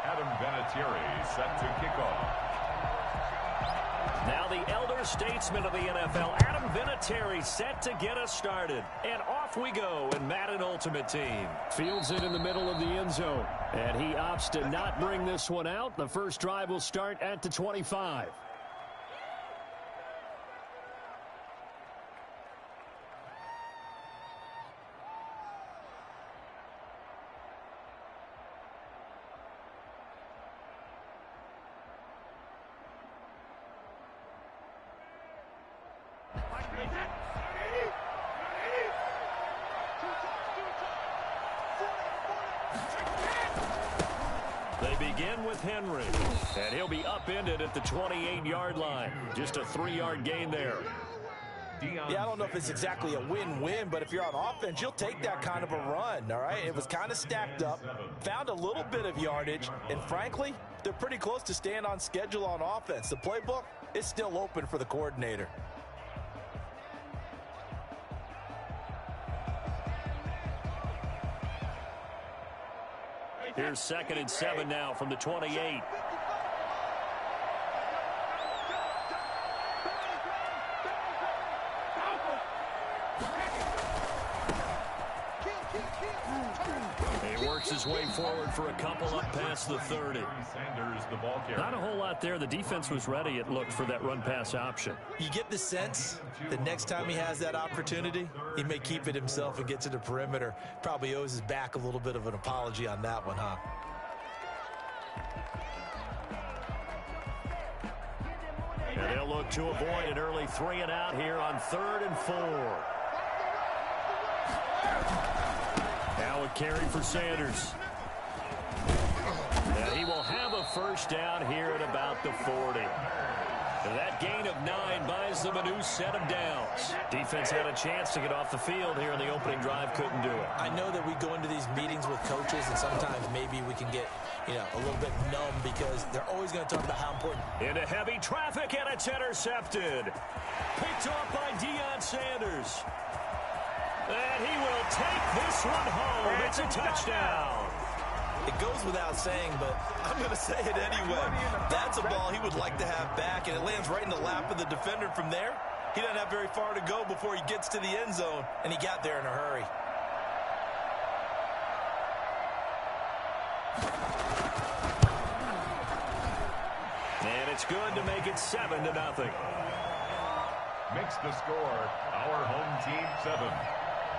Adam Vinatieri set to kick off. Now the elder statesman of the NFL, Adam Vinatieri, set to get us started. And off we go in Madden Ultimate Team. Fields it in the middle of the end zone. And he opts to not bring this one out. The first drive will start at the 25. They begin with Henry, and he'll be upended at the 28-yard line. Just a 3-yard gain there. Yeah, I don't know if it's exactly a win-win, but if you're on offense, you'll take that kind of a run, all right? It was kind of stacked up, found a little bit of yardage, and frankly, they're pretty close to staying on schedule on offense. The playbook is still open for the coordinator. Here's 2nd and 7 now from the 28. He works his way forward for a couple up past the 30. Sanders, the ball carrier. Not a whole lot there. The defense was ready, it looked, for that run-pass option. You get the sense that next time he has that opportunity, he may keep it himself and get to the perimeter. Probably owes his back a little bit of an apology on that one, huh? And they'll look to avoid an early 3 and out here on 3rd and 4. Now a carry for Sanders. And he will have a first down here at about the 40. And that gain of 9 buys them a new set of downs. Defense had a chance to get off the field here in the opening drive, couldn't do it. I know that we go into these meetings with coaches, and sometimes maybe we can get, a little bit numb because they're always going to talk about how important. Into heavy traffic, and it's intercepted. Picked off by Deion Sanders. And he will take this one home. It's a touchdown. It goes without saying, but I'm going to say it anyway. That's a ball he would like to have back, and it lands right in the lap of the defender from there. He doesn't have very far to go before he gets to the end zone, and he got there in a hurry. And it's good to make it 7-0. Makes the score our home team 7.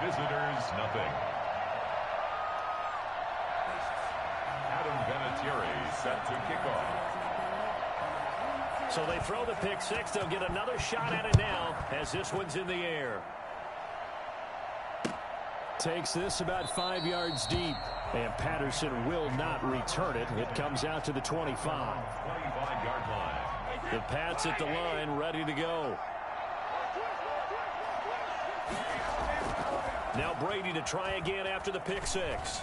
Visitors, nothing. Adam Vinatieri set to kick off. So they throw the pick six. They'll get another shot at it now as this one's in the air. Takes this about 5 yards deep. And Patterson will not return it. It comes out to the 25. 25-yard line. The Pats at the line, ready to go. Now Brady to try again after the pick six.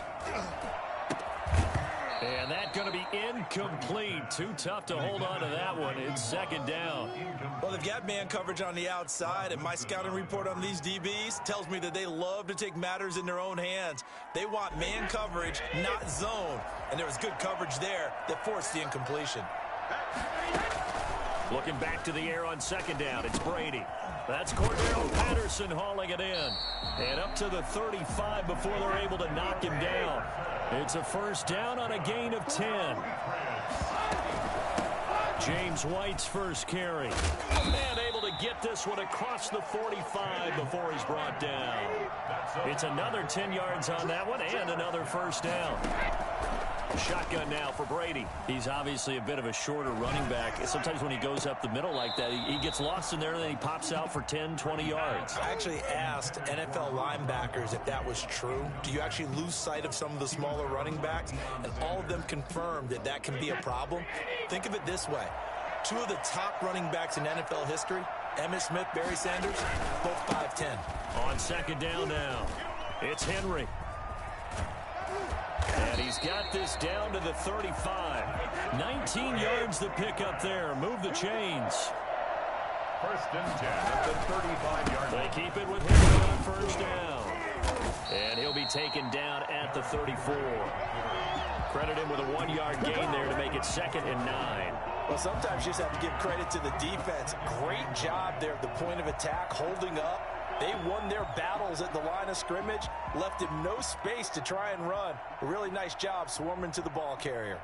And that's going to be incomplete. Too tough to hold on to that one. It's second down. Well, they've got man coverage on the outside, and my scouting report on these DBs tells me that they love to take matters in their own hands. They want man coverage, not zone. And there was good coverage there that forced the incompletion. Looking back to the air on second down. It's Brady. That's Cordero Patterson hauling it in. And up to the 35 before they're able to knock him down. It's a first down on a gain of 10. James White's first carry. And able to get this one across the 45 before he's brought down. It's another 10 yards on that one and another first down. Shotgun now for Brady. He's obviously a bit of a shorter running back. Sometimes when he goes up the middle like that, he gets lost in there and then he pops out for 10, 20 yards. I actually asked NFL linebackers if that was true. Do you actually lose sight of some of the smaller running backs? And all of them confirmed that that can be a problem. Think of it this way. Two of the top running backs in NFL history, Emmitt Smith, Barry Sanders, both 5'10". On second down now, it's Henry. And he's got this down to the 35. 19 yards to pick up there. Move the chains. First and 10 at the 35-yard line. They keep it with him on first down. And he'll be taken down at the 34. Credit him with a 1-yard gain there to make it 2nd and 9. Well, sometimes you just have to give credit to the defense. Great job there at the point of attack, holding up. They won their battles at the line of scrimmage, left him no space to try and run. A really nice job swarming to the ball carrier.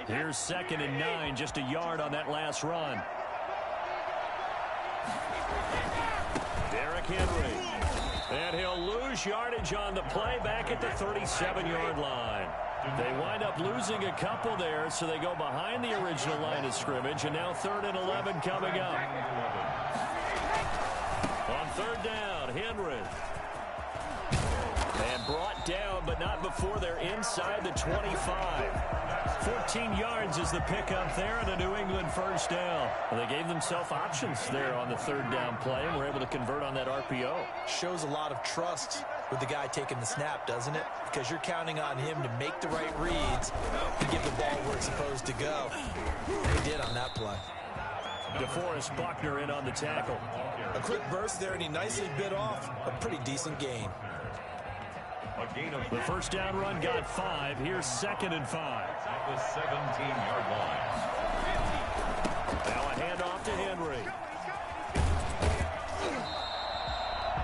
Here's 2nd and 9, just a yard on that last run. Derrick Henry. And he'll lose yardage on the play back at the 37-yard line. They wind up losing a couple there, so they go behind the original line of scrimmage, and now 3rd and 11 coming up. On 3rd down, Henry. And brought down, but not before they're inside the 25. 14 yards is the pickup there, and a New England first down. Well, they gave themselves options there on the 3rd down play, and were able to convert on that RPO. Shows a lot of trust with the guy taking the snap, doesn't it? Because you're counting on him to make the right reads and give the ball where it's supposed to go. He did on that play. DeForest Buckner in on the tackle. A quick burst there, and he nicely bit off a pretty decent gain. The first down run got 5. Here's 2nd and 5. At the 17-yard line. Now a handoff to Henry.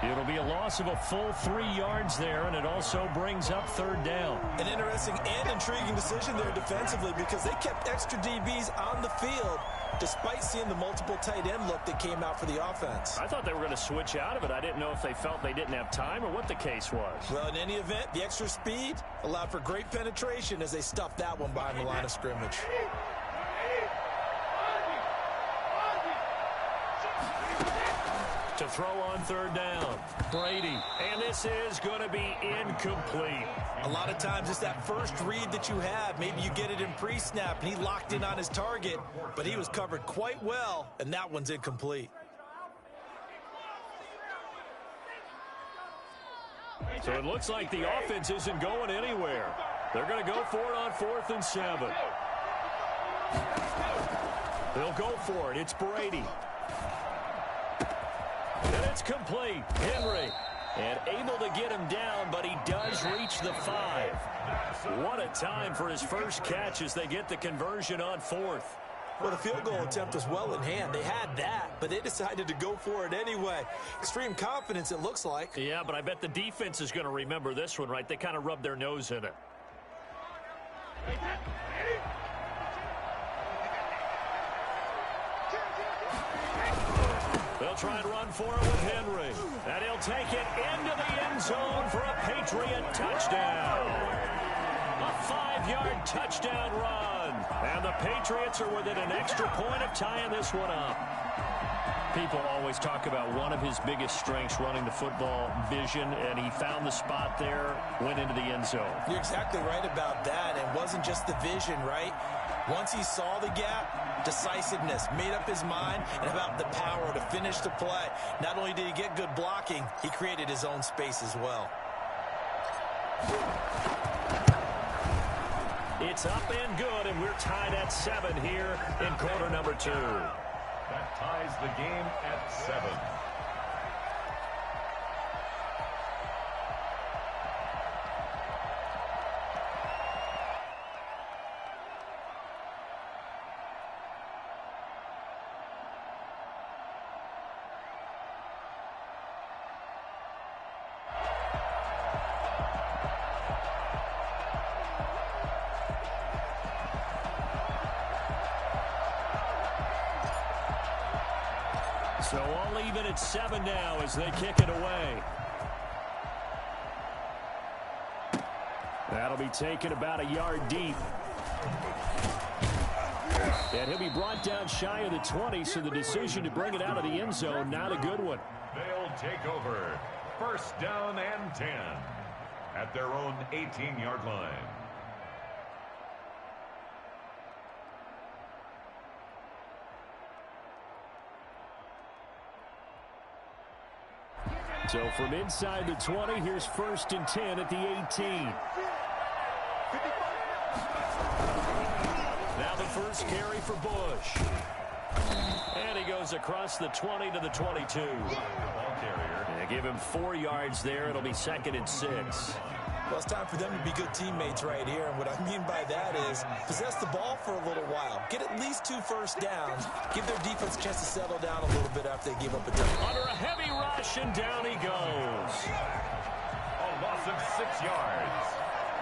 It'll be a loss of a full 3 yards there, and it also brings up 3rd down. An interesting and intriguing decision there defensively because they kept extra DBs on the field despite seeing the multiple tight end look that came out for the offense. I thought they were going to switch out of it. I didn't know if they felt they didn't have time or what the case was. Well, in any event, the extra speed allowed for great penetration as they stuffed that one behind the line of scrimmage. To throw on 3rd down, Brady. And this is going to be incomplete. A lot of times it's that first read that you have. Maybe you get it in pre-snap, and he locked in on his target, but he was covered quite well, and that one's incomplete. So it looks like the offense isn't going anywhere. They're going to go for it on 4th and 7. They'll go for it. It's Brady. And it's complete. Henry. And able to get him down, but he does reach the 5. What a time for his first catch as they get the conversion on 4th. Well, the field goal attempt was well in hand. They had that, but they decided to go for it anyway. Extreme confidence, it looks like. Yeah, but I bet the defense is going to remember this one, right? They kind of rubbed their nose in it. They'll try and run for it with Henry. And he'll take it into the end zone for a Patriot touchdown. A 5-yard touchdown run. And the Patriots are within an extra point of tying this one up. People always talk about one of his biggest strengths, running the football, vision, and he found the spot there, went into the end zone. You're exactly right about that. It wasn't just the vision, right? Once he saw the gap, decisiveness, made up his mind, and about the power to finish the play. Not only did he get good blocking, he created his own space as well. It's up and good, and we're tied at 7 here in quarter number 2. That ties the game at 7. So all even at 7 now as they kick it away. That'll be taken about a yard deep. And he'll be brought down shy of the 20, so the decision to bring it out of the end zone, not a good one. They'll take over. First down and 10 at their own 18-yard line. So from inside the 20, here's first and 10 at the 18. Now the first carry for Bush. And he goes across the 20 to the 22. Ball carrier. They give him 4 yards there. It'll be 2nd and 6. Well, it's time for them to be good teammates right here. And what I mean by that is possess the ball for a little while. Get at least 2 first downs. Give their defense a chance to settle down a little bit after they give up a touchdown. Under a heavy rush, and down he goes. A loss of 6 yards.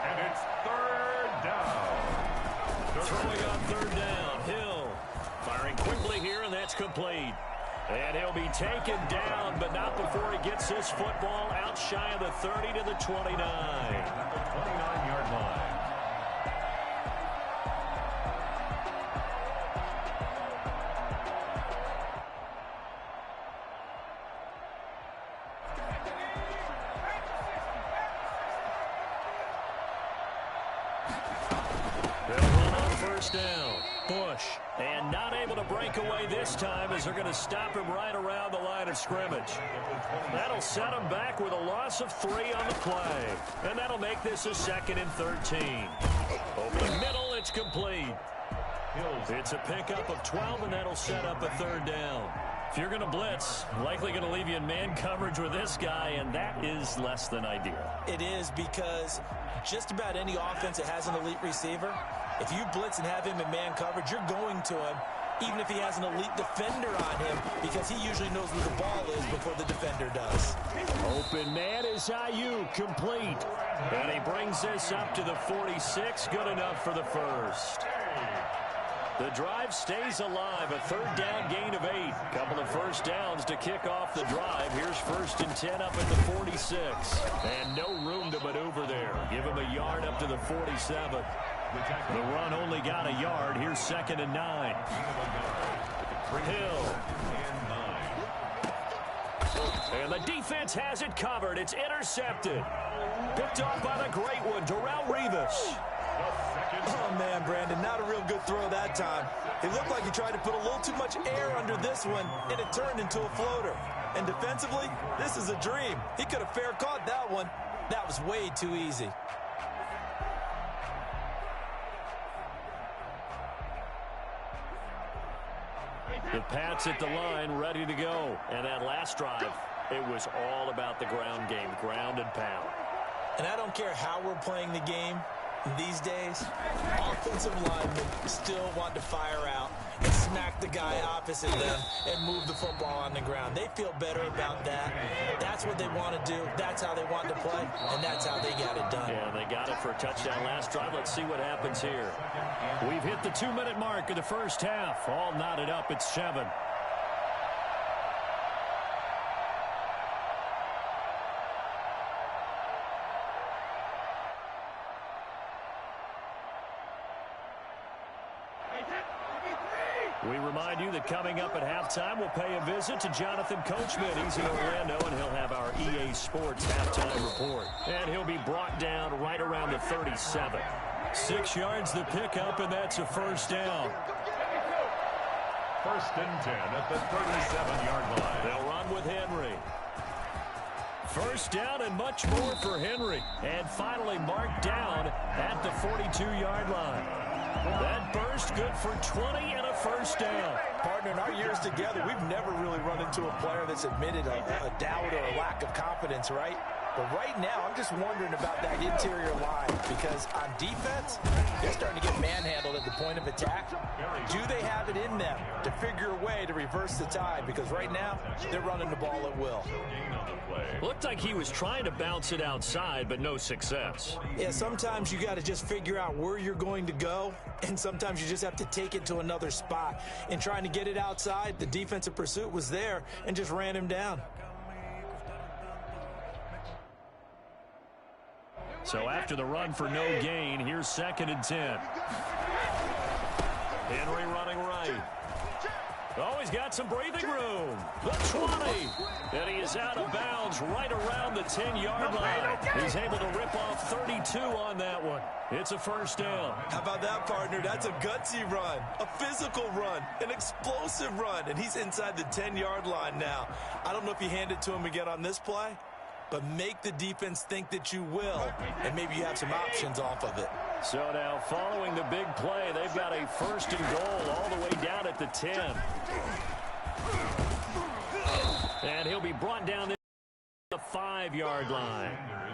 And it's 3rd down. Throwing on 3rd down. Hill firing quickly here, and that's complete. And he'll be taken down, but not before he gets his football out shy of the 30 to the 29. At the 29-yard line. They'll run on first down. Bush, and not able to break away this time as they're going to stop him right around the line of scrimmage. That'll set him back with a loss of 3 on the play. And that'll make this a 2nd and 13. Over the middle, it's complete. It's a pickup of 12, and that'll set up a 3rd down. If you're going to blitz, likely going to leave you in man coverage with this guy, and that is less than ideal. It is, because just about any offense that has an elite receiver, if you blitz and have him in man coverage, you're going to him, even if he has an elite defender on him, because he usually knows where the ball is before the defender does. Open man is Ayuk, complete. And he brings this up to the 46, good enough for the first. The drive stays alive, a 3rd down gain of 8. Couple of first downs to kick off the drive. Here's 1st and 10 up at the 46. And no room to maneuver there. Give him a yard up to the 47. The run only got a yard. Here's 2nd and 9. Hill. And the defense has it covered. It's intercepted. Picked off by the great one, Darrelle Revis. Oh, man, Brandon, not a real good throw that time. It looked like he tried to put a little too much air under this one, and it turned into a floater. And defensively, this is a dream. He could have fair caught that one. That was way too easy. The Pats at the line, ready to go. And that last drive, it was all about the ground game, ground and pound. And I don't care how we're playing the game. These days, offensive linemen still want to fire out and smack the guy opposite them and move the football on the ground. They feel better about that. That's what they want to do. That's how they want to play, and that's how they got it done. Yeah, they got it for a touchdown last drive. Let's see what happens here. We've hit the 2-minute mark of the first half. All knotted up at 7. We remind you that coming up at halftime, we'll pay a visit to Jonathan Coachman. He's in Orlando, and he'll have our EA Sports halftime report. And he'll be brought down right around the 37. 6 yards the pickup, and that's a first down. First and 10 at the 37-yard line. They'll run with Henry. First down and much more for Henry. And finally marked down at the 42-yard line. That burst good for 20 and a first down. Partner, in our years together, we've never really run into a player that's admitted a doubt or a lack of confidence, right? But right now, I'm just wondering about that interior line because on defense, they're starting to get manhandled at the point of attack. Do they have it in them to figure a way to reverse the tide? Because right now, they're running the ball at will. Looked like he was trying to bounce it outside, but no success. Yeah, sometimes you got to just figure out where you're going to go, and sometimes you just have to take it to another spot. In trying to get it outside, the defensive pursuit was there and just ran him down. So after the run for no gain, here's 2nd and 10. Henry running right. Oh, he's got some breathing room. The 20. And he is out of bounds right around the 10-yard line. He's able to rip off 32 on that one. It's a first down. How about that, partner? That's a gutsy run, a physical run, an explosive run, and he's inside the 10-yard line now. I don't know if you hand it to him again on this play, but make the defense think that you will, and maybe you have some options off of it. So now following the big play, they've got a first and goal all the way down at the 10. And he'll be brought down at the 5-yard line.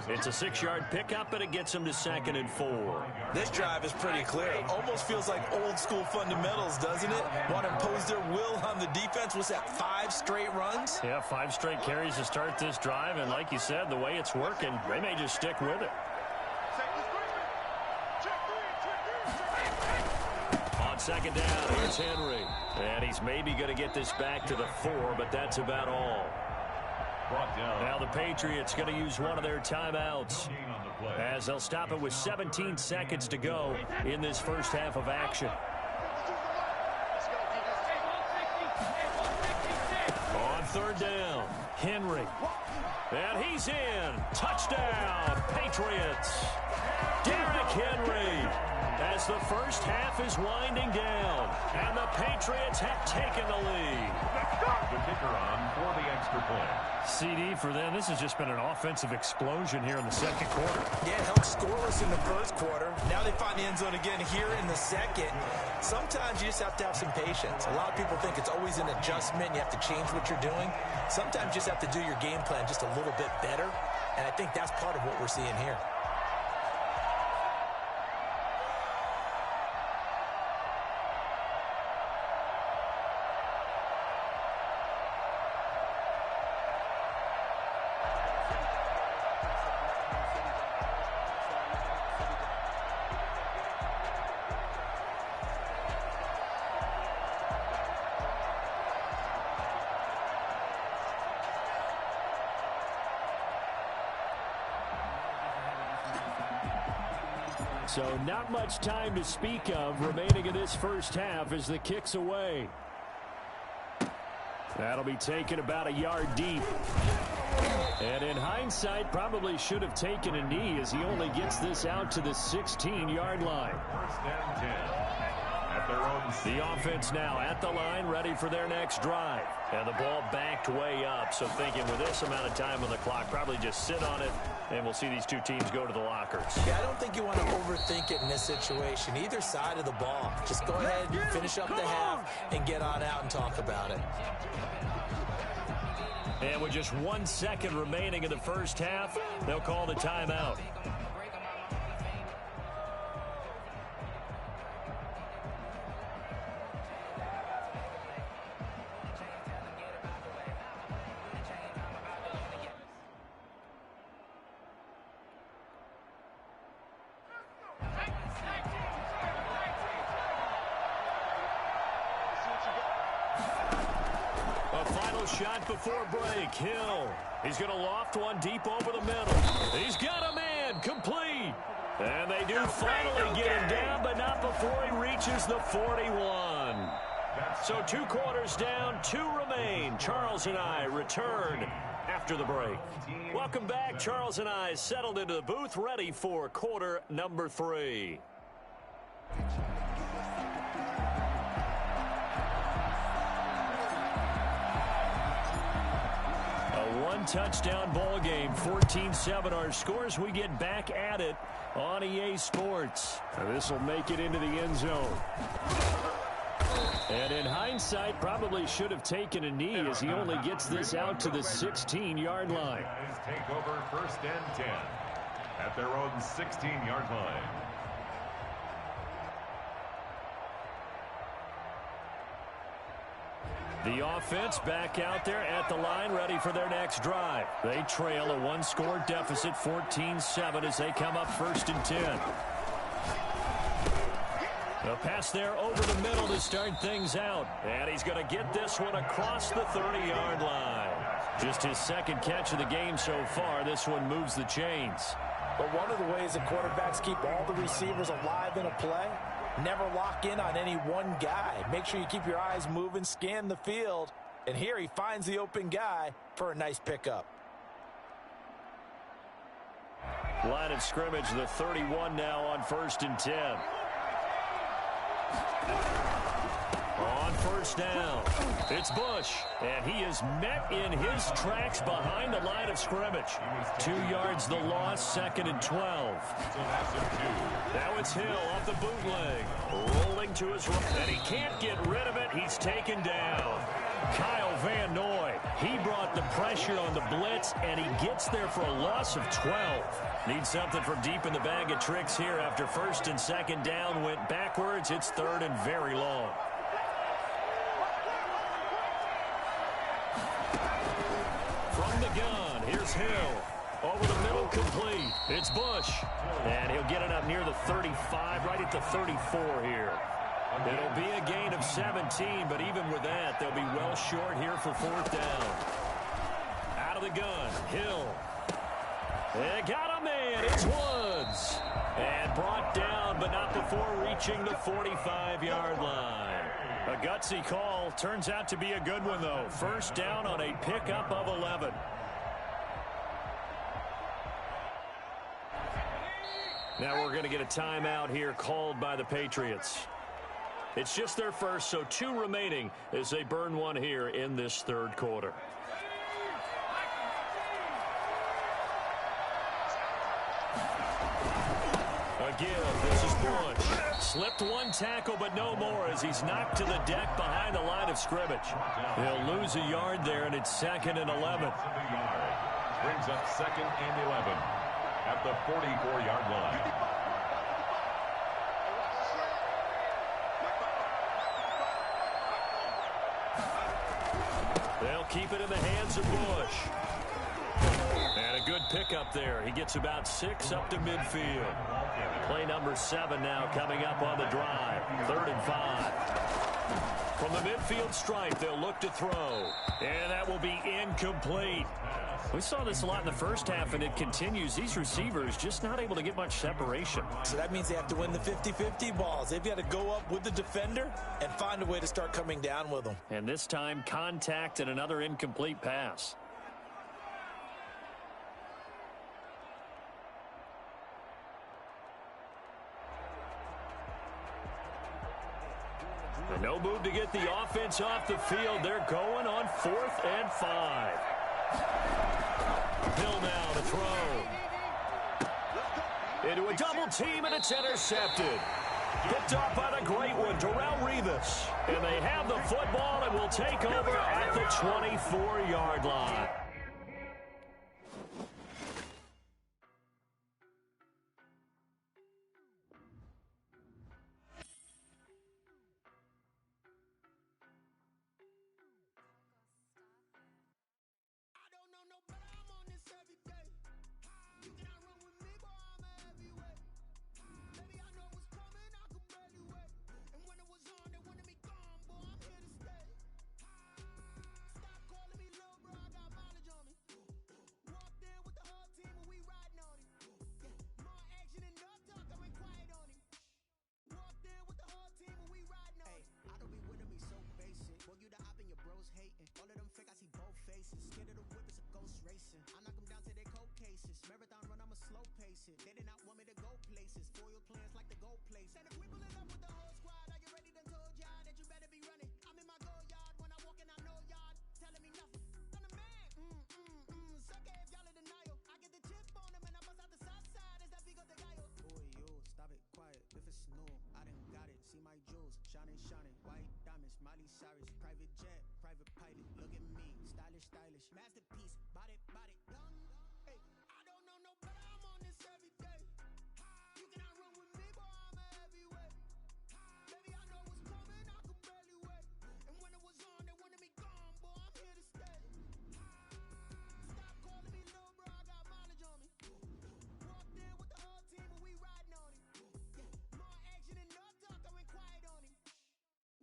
It's a 6-yard pickup, and it gets him to 2nd and 4. This drive is pretty clear. Almost feels like old school fundamentals, doesn't it? Want to impose their will on the defense. Was that 5 straight runs? Yeah, 5 straight carries to start this drive, and like you said, the way it's working, they may just stick with it. On 2nd down, here's Henry. And he's maybe going to get this back to the 4, but that's about all. Now the Patriots going to use one of their timeouts as they'll stop it with 17 seconds to go in this first half of action. On 3rd down, Henry. And he's in. Touchdown, Patriots. Derrick Henry. As the first half is winding down, and the Patriots have taken the lead. The kicker on for the extra point. CD for them. This has just been an offensive explosion here in the second quarter. Yeah, held scoreless in the first quarter. Now they find the end zone again here in the second. Sometimes you just have to have some patience. A lot of people think it's always an adjustment. You have to change what you're doing. Sometimes you just have to do your game plan just a little bit better, and I think that's part of what we're seeing here. So not much time to speak of remaining in this first half as the kick's away. That'll be taken about a yard deep. And in hindsight, probably should have taken a knee as he only gets this out to the 16-yard line. First and 10 at their own. The offense now at the line, ready for their next drive. And the ball backed way up, so thinking with this amount of time on the clock, probably just sit on it, and we'll see these two teams go to the lockers. Yeah, I don't think you want to overthink it in this situation. Either side of the ball. Just go ahead, finish up the half, and get on out and talk about it. And with just 1 second remaining in the first half, they'll call the timeout. Field goal shot before break. Hill. He's going to loft one deep over the middle. He's got a man. Complete. And they do finally get him down, but not before he reaches the 41. So 2 quarters down, 2 remain. Charles and I return after the break. Welcome back. Charles and I settled into the booth, ready for quarter number 3. One-touchdown ball game, 14-7 our scores. We get back at it on EA Sports. This will make it into the end zone. And in hindsight, probably should have taken a knee as he only gets this out to the 16-yard line. Take over 1st and 10 at their own 16-yard line. The offense back out there at the line, ready for their next drive. They trail a 1-score deficit, 14-7, as they come up 1st and 10. A pass there over the middle to start things out. And he's going to get this one across the 30-yard line. Just his 2nd catch of the game so far. This one moves the chains. But one of the ways that quarterbacks keep all the receivers alive in a play, never lock in on any one guy. Make sure you keep your eyes moving, scan the field. And here he finds the open guy for a nice pickup. Line of scrimmage, the 31 now on 1st and 10. On 1st down, it's Bush, and he is met in his tracks behind the line of scrimmage. 2 yards the loss, 2nd and 12. Now it's Hill off the bootleg, rolling to his right, and he can't get rid of it. He's taken down. Kyle Van Noy, he brought the pressure on the blitz, and he gets there for a loss of 12. Needs something from deep in the bag of tricks here after 1st and 2nd down went backwards. It's 3rd and very long. From the gun, here's Hill. Over the middle, complete. It's Bush. And he'll get it up near the 35, right at the 34 here. It'll be a gain of 17, but even with that, they'll be well short here for 4th down. Out of the gun, Hill. They got a man. It's Woods. And brought down, but not before reaching the 45-yard line. A gutsy call. Turns out to be a good one, though. 1st down on a pickup of 11. Now we're going to get a timeout here called by the Patriots. It's just their first, so 2 remaining as they burn one here in this 3rd quarter. Again, this is Bush. Slipped one tackle, but no more as he's knocked to the deck behind the line of scrimmage. He'll lose a yard there, and it's 2nd and 11. Brings up 2nd and 11 at the 44-yard line. They'll keep it in the hands of Bush. And a good pickup there. He gets about 6 up to midfield. Play number 7 now coming up on the drive. 3rd and 5. From the midfield stripe, they'll look to throw. And that will be incomplete. We saw this a lot in the first half, and it continues. These receivers just not able to get much separation. So that means they have to win the 50-50 balls. They've got to go up with the defender and find a way to start coming down with them. And this time, contact and another incomplete pass. And no move to get the offense off the field. They're going on 4th and 5. Hill now to throw. Into a double team, and it's intercepted. Picked off by the great one, Darrelle Revis. And they have the football and will take over at the 24-yard line. suck it if y'all in denial. I get the chip on them and I bust out the south side. Is that Vigo de Gallo? Boy, you, stop it, quiet. If it's new, I done got it. See my jewels, shining, shining. White diamonds, Miley Cyrus. Private jet, private pilot. Look at me, stylish, stylish. Masterpiece, body, body, done. Hey, I don't know no better. I'm on this every day. You cannot run with me, boy, I'm a heavyweight. Baby, I know what's coming, I could barely wait. And when it was on, they wanted me gone, boy, I'm here to stay. Stop calling me little bro, I got mileage on me. Walked in with the whole team and we riding on him. Yeah, more action and no talk, I went quiet on him.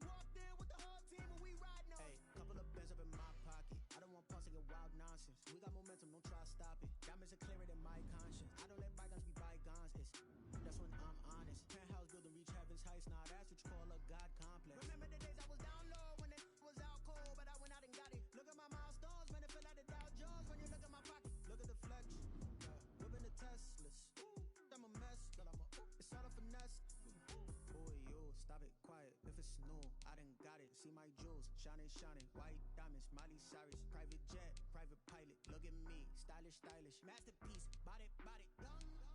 Walked in with the whole team and we riding on him. Hey, couple of bands up in my pocket. I don't want pause to get wild nonsense. We got momentum, don't try to stop it. Diamonds are clearer than my conscience. I don't let bygones be bygones. That's when I'm honest. Penthouse building, reach heaven's heights. Nah, that's what you call a God complex. Remember the days I was down low when it was out cold, but I went out and got it. Look at my milestones, man, it feel like the Dow Jones when you look at my pocket. Look at the flex, whipping the Teslas. I'm a mess, girl, it's all a finesse. Boy, you, stop it, quiet. If it's new, I done got it. See my jewels, shining, shining. White diamonds, Miley Cyrus. Private jet, private pilot. Look at me, stylish, stylish. Masterpiece, body, body, done.